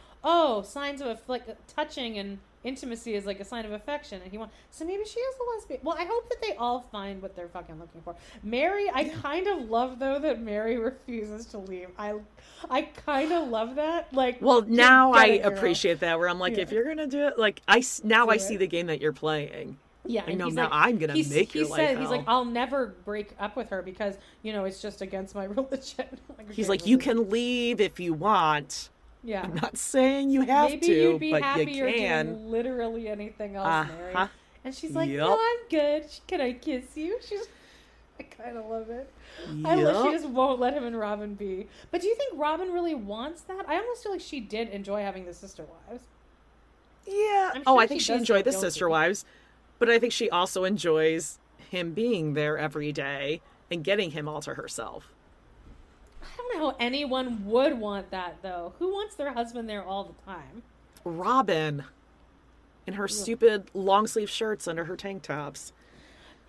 signs of, touching and intimacy is like a sign of affection, and so maybe she is a lesbian. Well, I hope that they all find what they're fucking looking for. Mary, I kind of love though that Mary refuses to leave. I kind of love that. Like, well, now I appreciate that. Where I'm like, if you're gonna do it, like I see the game that you're playing. Yeah, I know now. I'm gonna make your life hell. He's like, I'll never break up with her because it's just against my religion. He's like, you can leave if you want. Yeah. I'm not saying you have Maybe to, you'd be but happier you can. doing literally anything else, Mary. And she's like, no, I'm good. Can I kiss you? I kind of love it. I love she just won't let him and Robin be. But do you think Robin really wants that? I almost feel like she did enjoy having the sister wives. Yeah. Sure I think she enjoyed the sister wives, but I think she also enjoys him being there every day and getting him all to herself. I don't know how anyone would want that, though. Who wants their husband there all the time? Robin. In her stupid long sleeve shirts under her tank tops.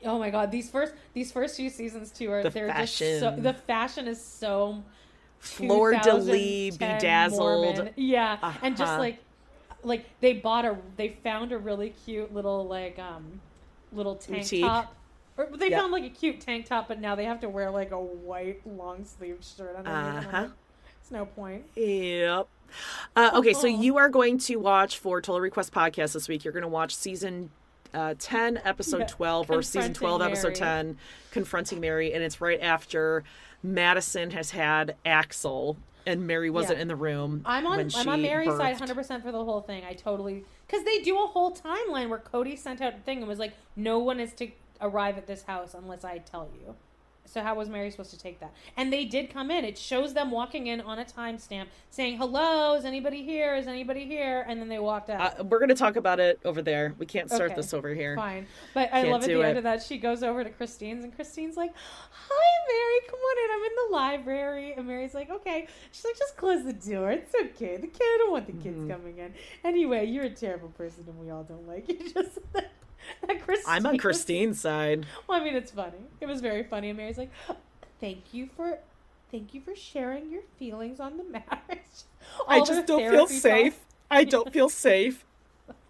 Oh my god, these first few seasons too are the fashion is so fleur de lis, bedazzled. Mormon. Yeah. And just like they found a really cute little little tank boutique top. Or they found like a cute tank top, but now they have to wear like a white long sleeve shirt underneath. It's no point. Yep. Okay, so you are going to watch for Total Request Podcast this week. You're going to watch season 10, episode 12, or season 12, episode 10, Confronting Mary, and it's right after Madison has had Axel, and Mary wasn't in the room. I'm on Mary's birthed. side 100% for the whole thing. I totally, because they do a whole timeline where Cody sent out a thing and was like, no one is to arrive at this house unless I tell you. So how was Mary supposed to take that? And they did come in. It shows them walking in on a timestamp saying, hello, is anybody here? Is anybody here? And then they walked out. We're going to talk about it over there. We can't start this over here. Fine. But I love at the end of that, she goes over to Christine's, and Christine's like, hi, Mary, come on in. I'm in the library. And Mary's like, okay. She's like, just close the door. It's okay. I don't want the kids coming in. Anyway, you're a terrible person, and we all don't like you. Just... I'm on Christine's side. Well, I mean, it's funny. It was very funny. And Mary's like, thank you for sharing your feelings on the marriage. I just don't feel safe. I don't feel safe.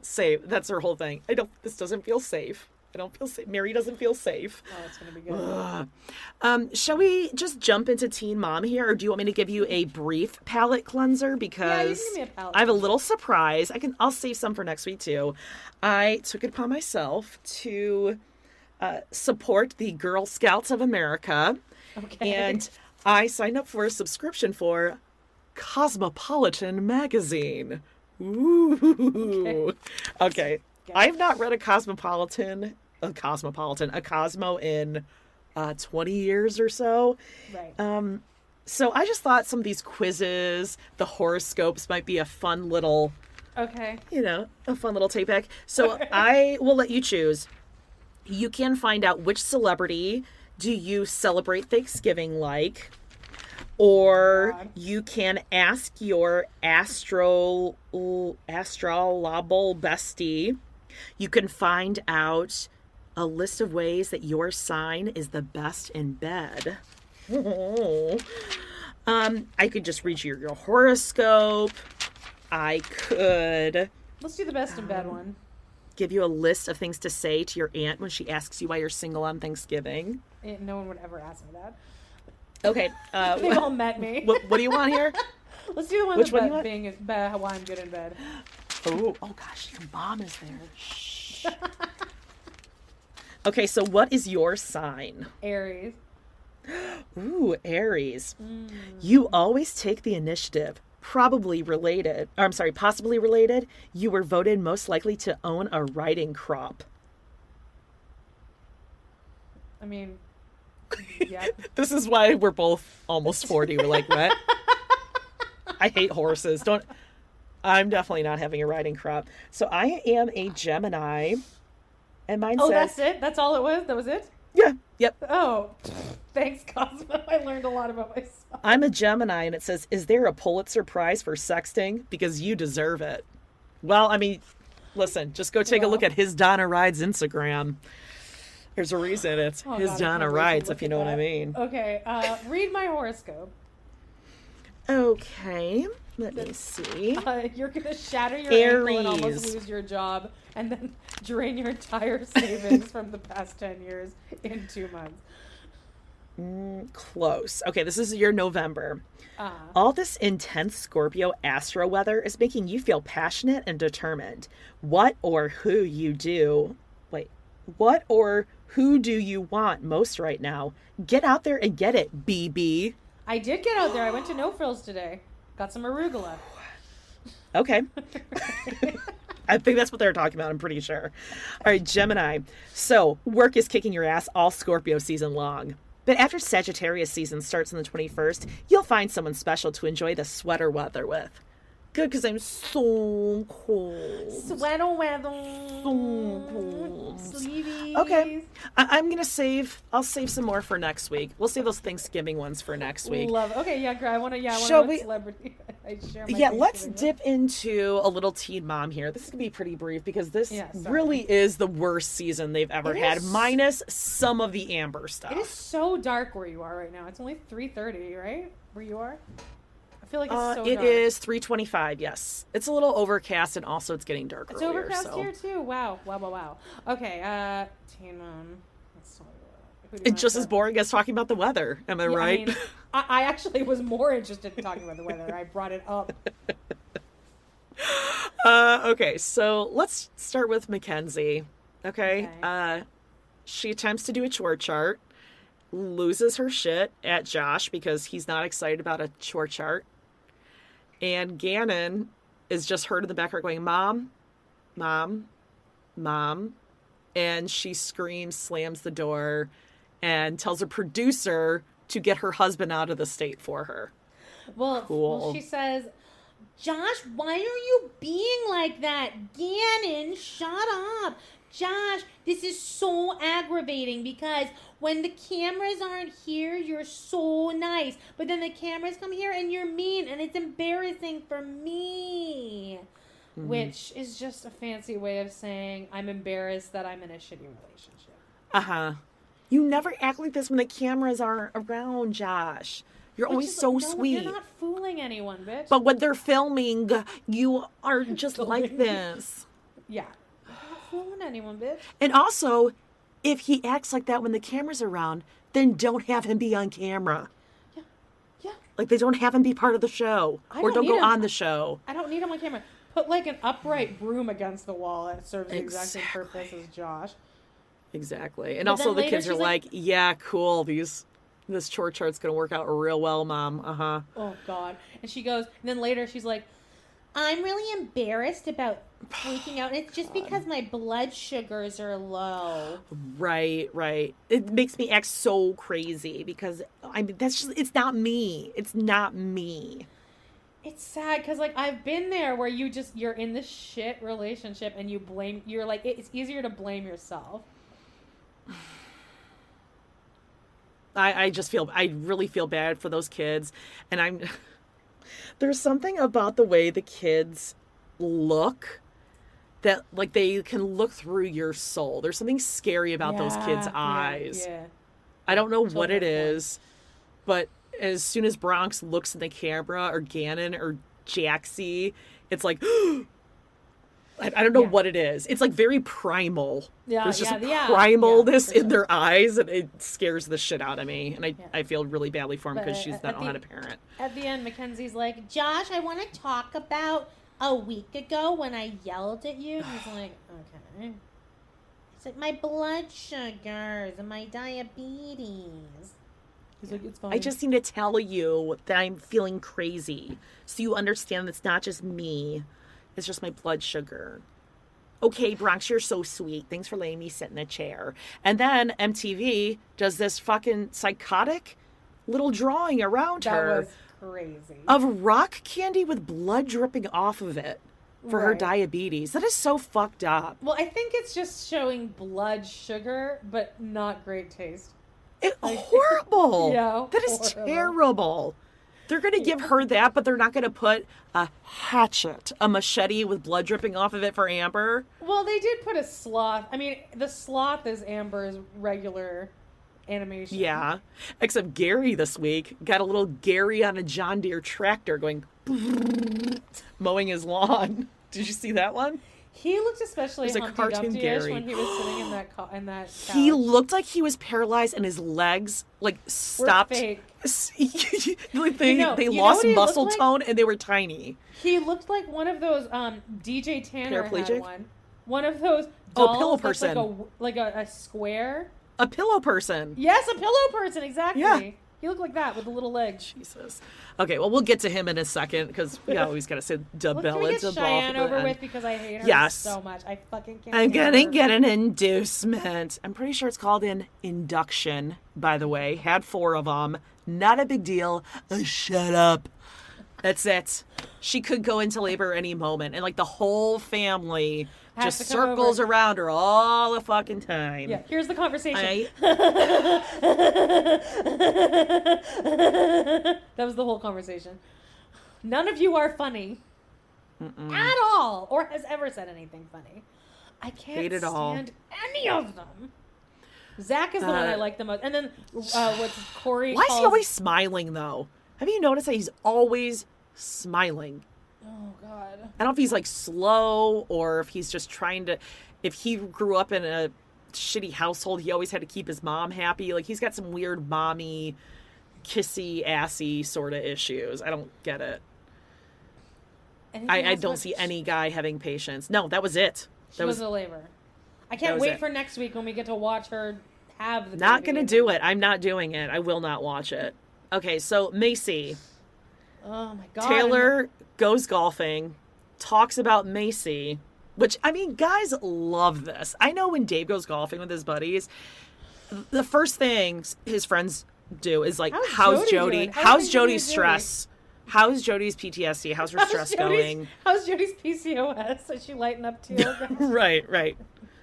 Safe. That's her whole thing. This doesn't feel safe. I don't feel safe. Mary doesn't feel safe. Oh, it's going to be good. Shall we just jump into Teen Mom here, or do you want me to give you a brief palate cleanser? Because you can give me a palate I have a little surprise. I'll save some for next week too. I took it upon myself to support the Girl Scouts of America. Okay. And I signed up for a subscription for Cosmopolitan magazine. Ooh. Okay. I've not read a Cosmo in 20 years or so. Right. So I just thought some of these quizzes, the horoscopes might be a fun little, Okay. a fun little take back. So I will let you choose. You can find out which celebrity do you celebrate Thanksgiving like, or God. you can ask your astrolabal bestie. You can find out a list of ways that your sign is the best in bed. I could just read you your horoscope. I could Let's do the best in bed one. give you a list of things to say to your aunt when she asks you why you're single on Thanksgiving. No one would ever ask me that. Okay. They all met me. What do you want here? Let's do the one Which one do you about want? why I'm good in bed. Oh gosh, your mom is there. Shh. Okay, so what is your sign? Aries. Ooh, Aries. You always take the initiative. Possibly related. You were voted most likely to own a riding crop. I mean, yeah. This is why we're both almost 40. We're like, what? I hate horses. I'm definitely not having a riding crop. So I am a Gemini. And mine says... that's it? That's all it was? That was it? Yeah. Yep. Oh, thanks, Cosmo. I learned a lot about myself. I'm a Gemini, and it says, is there a Pulitzer Prize for sexting? Because you deserve it. Well, I mean, listen, just go take a look at His Donna Rides Instagram. There's a reason it's His Donna Rides, if you know what I mean. Okay, read my horoscope. Okay, let me see. You're going to shatter your ankle and almost Aries. lose your job and then drain your entire savings from the past 10 years in 2 months. Close. Okay, this is your November. All this intense Scorpio astro weather is making you feel passionate and determined. What or who do you want most right now? Get out there and get it, BB. I did get out there. I went to No Frills today. Got some arugula. Okay. I think that's what they're talking about. I'm pretty sure. All right, Gemini. So work is kicking your ass all Scorpio season long. But after Sagittarius season starts on the 21st, you'll find someone special to enjoy the sweater weather with. Good, because I'm so cold. Sweater weather. So cold. Sleevies. Okay. I'm going to I'll save some more for next week. We'll save those Thanksgiving ones for next week. Love. Okay, yeah, I want to know what celebrity I share my Let's Thanksgiving dip into a little teen mom here. This is going to be pretty brief because this really is the worst season they've ever had, minus some of the Amber stuff. It is so dark where you are right now. It's only 3:30, right? Where you are? I feel like it's so dark. It is 3:25, yes. It's a little overcast and also it's getting dark It's earlier. overcast here too. Wow. Okay, teen mom. Let's talk about it. It's just as boring as talking about the weather. Am I right? I mean, I actually was more interested in talking about the weather. I brought it up. Okay, so let's start with Mackenzie. Okay. She attempts to do a chore chart, loses her shit at Josh because he's not excited about a chore chart. And Gannon is just heard in the background going, Mom, Mom, Mom. And she screams, slams the door, and tells her producer to get her husband out of the state for her. Well, she says, Josh, why are you being like that? Gannon, shut up. Josh, this is so aggravating because when the cameras aren't here, you're so nice. But then the cameras come here and you're mean, and it's embarrassing for me. Mm-hmm. Which is just a fancy way of saying I'm embarrassed that I'm in a shitty relationship. Uh-huh. You never act like this when the cameras aren't around, Josh. You're always so sweet. You're not fooling anyone, bitch. But when they're filming, you are just like this. Yeah. Fooling anyone, bitch. And also, if he acts like that when the camera's around, then don't have him be on camera. Yeah. Like, they don't have him be part of the show. Or don't go on the show. I don't need him on camera. Put, like, an upright broom against the wall that serves the exact same purpose as Josh. Exactly. And also the kids are like, yeah, cool, this chore chart's going to work out real well, Mom. Uh-huh. Oh, God. And she goes, and then later she's like, I'm really embarrassed about freaking out. It's just because my blood sugars are low. Right. It makes me act so crazy because that's just, it's not me. It's not me. It's sad because, like, I've been there where you're in this shit relationship and you're like, it's easier to blame yourself. I really feel bad for those kids. And there's something about the way the kids look that, like, they can look through your soul. There's something scary about those kids' eyes. Yeah. I don't know what it is, but as soon as Bronx looks in the camera, or Gannon or Jaxie, it's like, I don't know what it is. It's like very primal. Yeah, there's just a primalness in their eyes, and it scares the shit out of me. And I feel really badly for him because she's not how to parent. At the end, Mackenzie's like, Josh, I want to talk about a week ago when I yelled at you. He's like, okay. It's like my blood sugars and my diabetes. He's like, it's fine. I just need to tell you that I'm feeling crazy, so you understand it's not just me. It's just my blood sugar. Okay, Bronx, you're so sweet. Thanks for letting me sit in a chair. And then MTV does this fucking psychotic little drawing around her. That was crazy. Of rock candy with blood dripping off of it for her diabetes. That is so fucked up. Well, I think it's just showing blood sugar, but not great taste. Horrible. Yeah, that is terrible. They're going to give her that, but they're not going to put a hatchet, a machete with blood dripping off of it for Amber. Well, they did put a sloth. I mean, the sloth is Amber's regular animation. Yeah. Except Gary this week got a little Gary on a John Deere tractor going mowing his lawn. Did you see that one? He looked especially Humpty Dumpty-ish when he was sitting in that couch. He looked like he was paralyzed and his legs like stopped. Fake. They lost muscle tone and they were tiny. He looked like one of those DJ Tanner had one. One of those dolls pillow person. Like a square. A pillow person. Yes, a pillow person, exactly. Yeah. He looked like that with the little legs. Jesus. Okay, well, we'll get to him in a second because we always got to say Bella. Can we get Cheyenne over with because I hate her so much. I fucking can't. I'm going to get an inducement. I'm pretty sure it's called an induction, by the way. Had 4 of them. Not a big deal. Shut up. That's it. She could go into labor any moment. And, like, the whole family just circles around her all the fucking time. Yeah, here's the conversation. That was the whole conversation. None of you are funny. At all. Or has ever said anything funny. I can't stand any of them. Zach is the one I like the most. And then what's Corey Why is he always smiling, though? Have you noticed that he's always smiling? Oh, God. I don't know if he's, like, slow or if he's just trying to... If he grew up in a shitty household, he always had to keep his mom happy. Like, he's got some weird mommy, kissy, assy sort of issues. I don't get it. I don't see any guy having patience. No, that was it. She was a labor. I can't wait for next week when we get to watch her have the baby. Not going to do it. I'm not doing it. I will not watch it. Okay, so Macy. Oh, my God. Taylor goes golfing, talks about Macy, which, I mean, guys love this. I know when Dave goes golfing with his buddies, the first thing his friends do is like, how's Jody? How's Jody's stress? How's Jody's PTSD? How's her stress going? How's Jody's PCOS? Is she lighting up too? Right.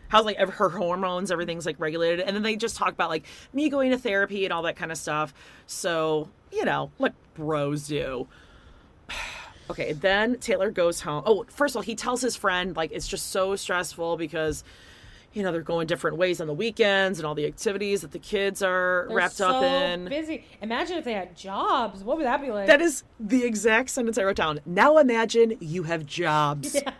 How's, like, her hormones, everything's, like, regulated. And then they just talk about, like, me going to therapy and all that kind of stuff. So, you know, like bros do. Okay, then Taylor goes home. Oh, first of all, he tells his friend, like, it's just so stressful because, you know, they're going different ways on the weekends and all the activities that the kids are wrapped up in. Busy. Imagine if they had jobs. What would that be like? That is the exact sentence I wrote down. Now imagine you have jobs. Yeah.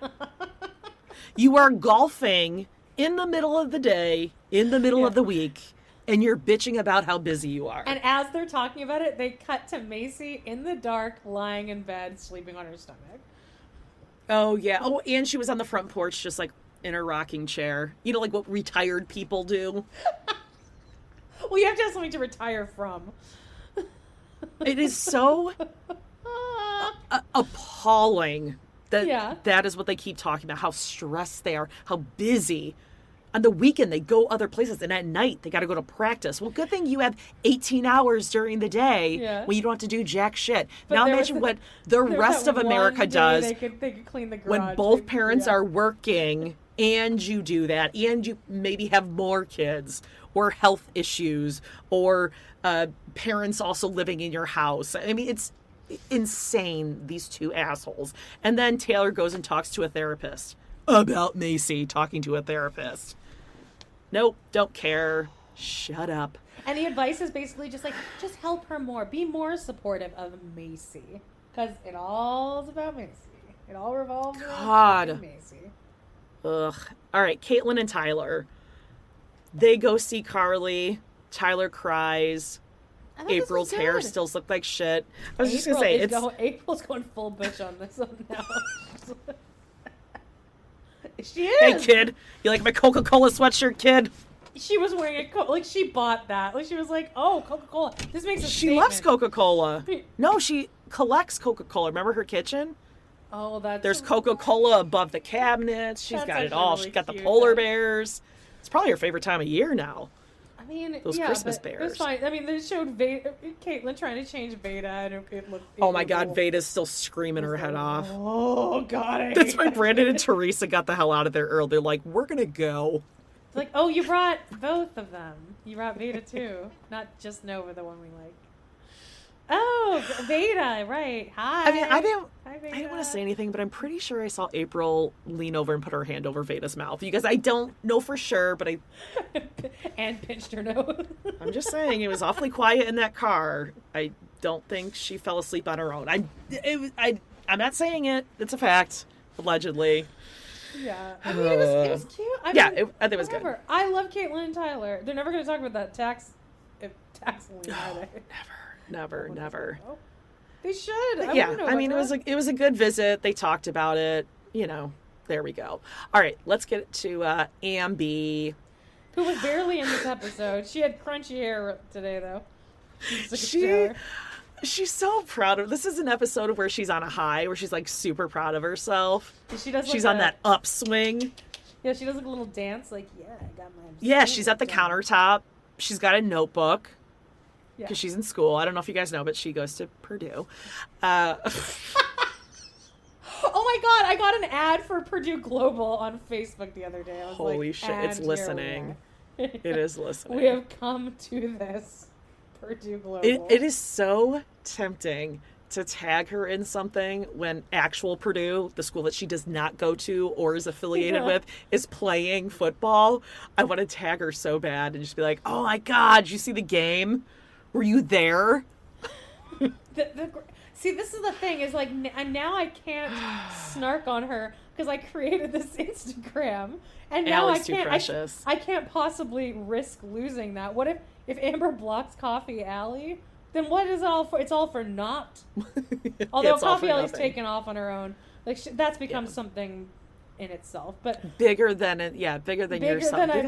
You are golfing in the middle of the day, in the middle of the week, and you're bitching about how busy you are. And as they're talking about it, they cut to Macy in the dark, lying in bed, sleeping on her stomach. Oh, yeah. Oh, and she was on the front porch, just, like, in her rocking chair. You know, like what retired people do. Well, you have to have something to retire from. It is so appalling That is what they keep talking about, how stressed they are, how busy. On the weekend, they go other places, and at night, they got to go to practice. Well, good thing you have 18 hours during the day when you don't have to do jack shit. But now imagine what the rest of America does they could clean the garage. when both parents are working, and you do that, and you maybe have more kids, or health issues, or parents also living in your house. I mean, it's insane, these two assholes. And then Taylor goes and talks to a therapist about Macy talking to a therapist. Nope, don't care. Shut up. And the advice is basically just just help her more. Be more supportive of Macy. Because it all is about Macy. It all revolves around Macy. Ugh. All right, Caitlin and Tyler. They go see Carly. Tyler cries. April's hair still looked like shit. I was just going to say, April's going full bitch on this one now. She is. Hey, kid. You like my Coca-Cola sweatshirt, kid? She was wearing she bought that. Like, she was like, oh, Coca-Cola. This makes a She statement. loves Coca-Cola. No, she collects Coca-Cola. Remember her kitchen? Oh, There's Coca-Cola above the cabinets. She's got it all. She's got the polar bears. It's probably her favorite time of year now. I mean, those Christmas bears. It was fine. I mean, they showed Caitlin trying to change Veda, and it looked. Oh my God, Veda's still screaming her head off. Oh God, that's why Brandon and Teresa got the hell out of there early. They're like, we're gonna go. It's like, oh, you brought both of them. You brought Veda too, not just Nova, the one we like. Oh, Veda, right? Hi. I mean, I didn't Veda. want to say anything, but I'm pretty sure I saw April lean over and put her hand over Veda's mouth. You guys, I don't know for sure, but and pinched her nose. I'm just saying, it was awfully quiet in that car. I don't think she fell asleep on her own. I'm not saying it. It's a fact, allegedly. Yeah, I mean, it was cute. I think it was good. I love Caitlin and Tyler. They're never going to talk about that tax lien, are they? Never. They should. I mean, it was a good visit. They talked about it. You know, there we go. All right, let's get to Ambi, who was barely in this episode. She had crunchy hair today, though. She's so proud of. This is an episode where she's on a high, where she's like super proud of herself. She's on that upswing. Yeah, she does like a little dance. Like, I got my. Yeah, she's at the countertop. She's got a notebook. Because she's in school. I don't know if you guys know, but she goes to Purdue. Oh my God, I got an ad for Purdue Global on Facebook the other day. I was holy shit, it's listening. It is listening. We have come to this. Purdue Global. It is so tempting to tag her in something when actual Purdue, the school that she does not go to or is affiliated with, is playing football. I want to tag her so bad and just be like, oh my God, did you see the game? Were you there? See, this is the thing, is like, now I can't snark on her because I created this Instagram. And now Allie's too precious. I can't possibly risk losing that. What if Amber blocks Coffee Alley? Then what is it all for? It's all for naught. Although Coffee Alley's taken off on her own. Like, that's become something in itself. But bigger than yourself. Bigger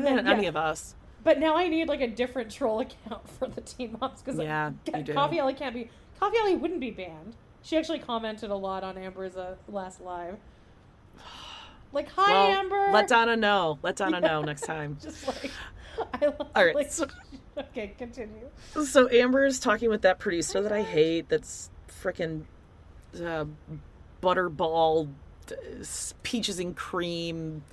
than any of us. But now I need like a different troll account for the Teen Moms because Coffee Alley can't be. Coffee Alley wouldn't be banned. She actually commented a lot on Amber's last live. Like, hi, Amber. Let Donna know. Let Donna know next time. Just like, I love. All right. Like, okay, continue. So Amber is talking with that producer that I hate. That's freaking butterball, peaches and cream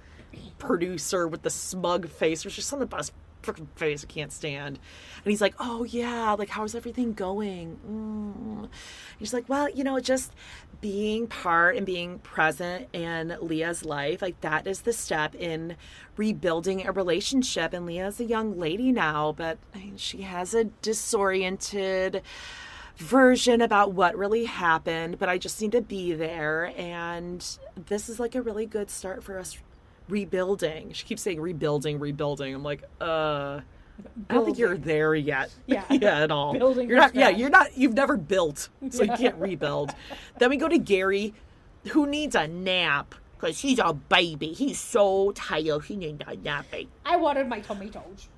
producer with the smug face, which is something about his freaking face I can't stand. And he's like, oh yeah, like, how's everything going? He's like, well, just being part and being present in Leah's life, like, that is the step in rebuilding a relationship. And Leah's a young lady now, but she has a disoriented version about what really happened, but I just need to be there. And this is like a really good start for us rebuilding. She keeps saying rebuilding. I'm like, I don't think you're there yet. Yeah. At all. Building. You're not, you've never built, so you can't rebuild. Then we go to Gary, who needs a nap because he's a baby. He's so tired. He needs a napping. I wanted my tomatoes.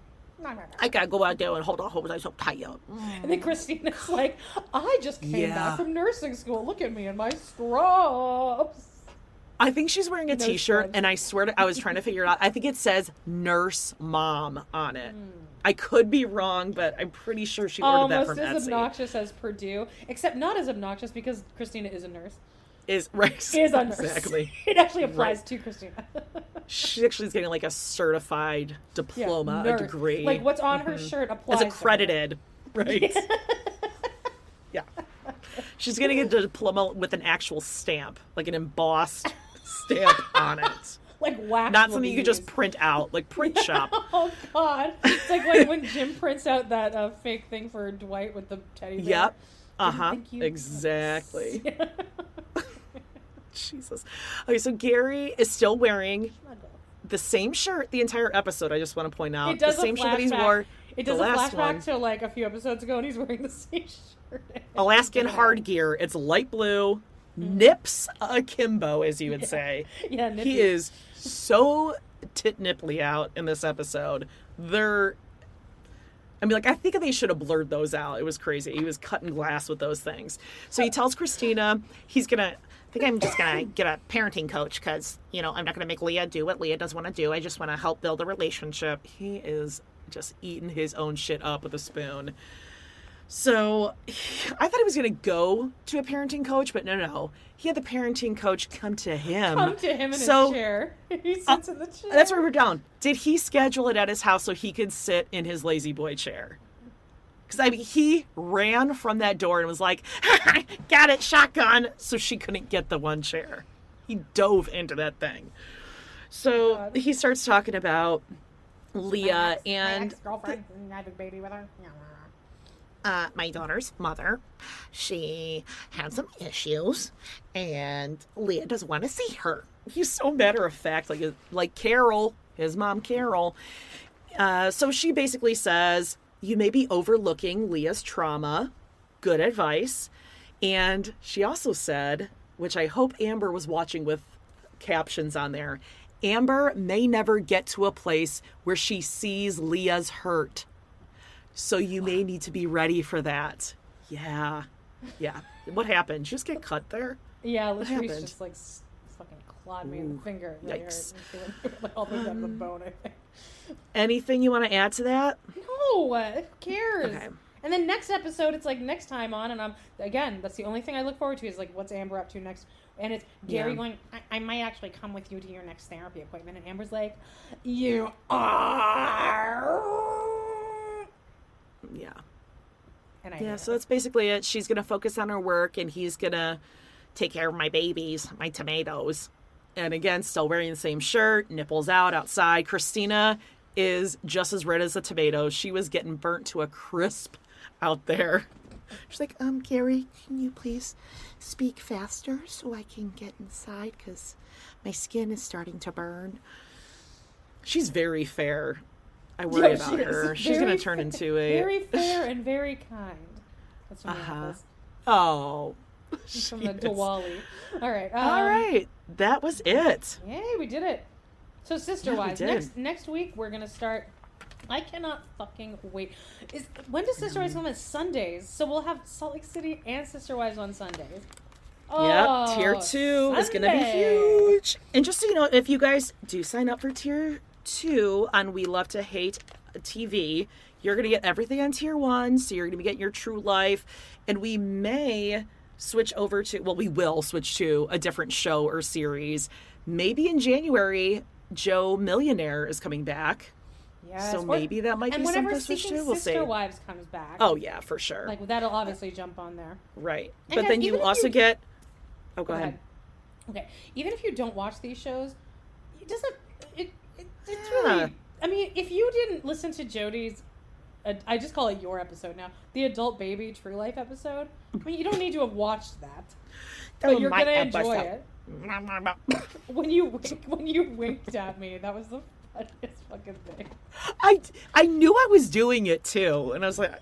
I gotta go out there and hold on, I'm so tired. And then Christina's like, I just came back from nursing school. Look at me in my scrubs. I think she's wearing a t-shirt, scrubs. and I swear I was trying to figure it out. I think it says Nurse Mom on it. I could be wrong, but I'm pretty sure she ordered that from Almost as Etsy. obnoxious as Purdue, except not as obnoxious because Christina is a nurse. Is right. Is a nurse. Exactly. It actually applies to Christina. She actually is getting like a certified diploma, a nurse. degree. Like what's on her shirt applies. As accredited, right? Yeah. She's getting a diploma with an actual stamp, like an embossed stamp on it. Like wax. Not something you could just print out, like print shop. Oh God! It's like when Jim prints out that fake thing for Dwight with the teddy bear. Yep. Thank you. Exactly. Jesus. Okay, so Gary is still wearing the same shirt the entire episode. I just want to point out It does the same shirt that he's flashback. wore. It does the a last flashback one. to like a few episodes ago, and he's wearing the same shirt. Alaskan hard gear. It's light blue, nips akimbo, as you would say. Yeah, nippy. He is so tit nipply out in this episode. I think they should have blurred those out. It was crazy. He was cutting glass with those things. So he tells Christina I'm just going to get a parenting coach because, I'm not going to make Leah do what Leah doesn't want to do. I just want to help build a relationship. He is just eating his own shit up with a spoon. So I thought he was going to go to a parenting coach, but no. He had the parenting coach come to him. In his chair. He sits in the chair. That's where we're down. Did he schedule it at his house so he could sit in his lazy boy chair? Because, he ran from that door and was like, got it, shotgun, so she couldn't get the one chair. He dove into that thing. So he starts talking about Leah and... My ex-girlfriend, I have a baby with her. my daughter's mother, she had some issues, and Leah doesn't want to see her. He's so matter of fact, like Carol, his mom Carol. So she basically says, you may be overlooking Leah's trauma. Good advice. And she also said, which I hope Amber was watching with captions on there, Amber may never get to a place where she sees Leah's hurt. So you may need to be ready for that. Yeah. What happened? Did you just get cut there? Yeah, What Latrice happened? just fucking clawed me in the finger. It really Yikes. hurt. All the way down to the bone, I think. Anything you want to add to that? No, who cares? Okay. And then next episode, it's next time on, and that's the only thing I look forward to is what's Amber up to next. And it's Gary going, I might actually come with you to your next therapy appointment. And Amber's like, you are. Yeah. And So that's basically it. She's going to focus on her work, and he's going to take care of my babies, my tomatoes. And again, still wearing the same shirt, nipples out outside. Christina is just as red as the tomatoes. She was getting burnt to a crisp out there. She's like, Gary, can you please speak faster so I can get inside because my skin is starting to burn. She's very fair. I worry about her. She's going to turn into a... Very fair and very kind. That's from the office. Oh. She's from the Diwali. All right. All right. That was it. Yay, we did it. So sister-wise, we did. next week we're going to start... I cannot fucking wait. When does Sister Wives come? It's Sundays. So we'll have Salt Lake City and Sister Wives on Sundays. Oh, Tier 2 is going to be Sunday. huge. And just so you know, if you guys do sign up for Tier 2 on We Love to Hate TV, you're going to get everything on Tier 1. So you're going to be getting your True Life. And we may switch over to, we will switch to a different show or series. Maybe in January, Joe Millionaire is coming back. Yes. So maybe that might be something to switch to. We'll see. Sister Wives comes back. Oh, yeah, for sure. That'll obviously jump on there. Right. And But guys, then you also get... Oh, go ahead. Okay. Even if you don't watch these shows, it doesn't... It's Yeah. really... I mean, if you didn't listen to Jody's... I just call it your episode now. The Adult Baby True Life episode. I mean, you don't need to have watched that. But you're going to enjoy it. When you winked at me, that was the funniest fucking thing. I knew I was doing it too, and I was like,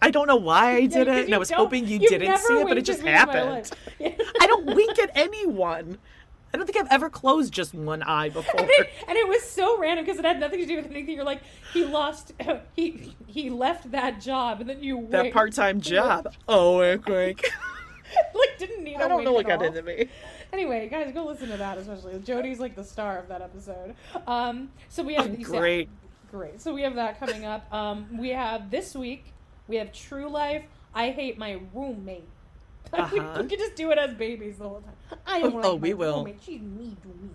I don't know why I did it, and I was hoping you didn't see it, but it just happened. I don't wink at anyone. I don't think I've ever closed just one eye before. And it was so random because it had nothing to do with anything. You're like, he left that job, and then you winked. That part-time job. Oh, wink, wink. Didn't need a I don't wink know what at got all. into me. Anyway, guys, go listen to that, especially. Jodie's like the star of that episode. So we have Great. Great. So we have that coming up. We have this week, we have True Life. I hate my roommate. We could just do it as babies the whole time. I don't like my roommate. She's mean to me.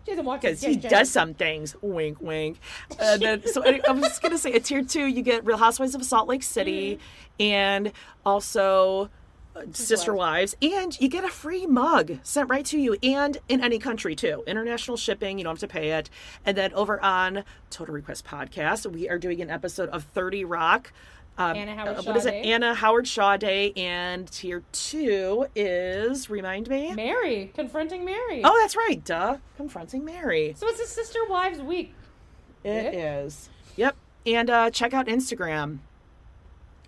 She doesn't watch because he does some things. Wink, wink. And then, I'm just going to say, at tier 2, you get Real Housewives of Salt Lake City and also Sister Wives. And you get a free mug sent right to you, and in any country, too. International shipping. You don't have to pay it. And then over on Total Request Podcast, we are doing an episode of 30 Rock. Anna Howard Shaw what is it? Day. Anna Howard Shaw Day. And tier 2 is, remind me? Mary. Confronting Mary. Oh, that's right. Duh. Confronting Mary. So it's a Sister Wives week. It is. Yep. And check out Instagram.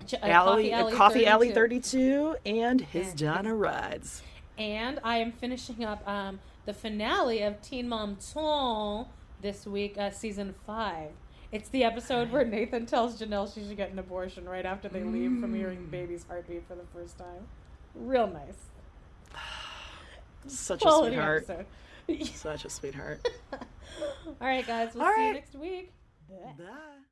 Coffee Alley 32 and his Donna Rides. And I am finishing up the finale of Teen Mom Ton this week, season 5. It's the episode where Nathan tells Janelle she should get an abortion right after they leave from hearing the baby's heartbeat for the first time. Real nice. Such Quality a sweetheart. episode. Such a sweetheart. All right, guys. We'll see you next week. Bye.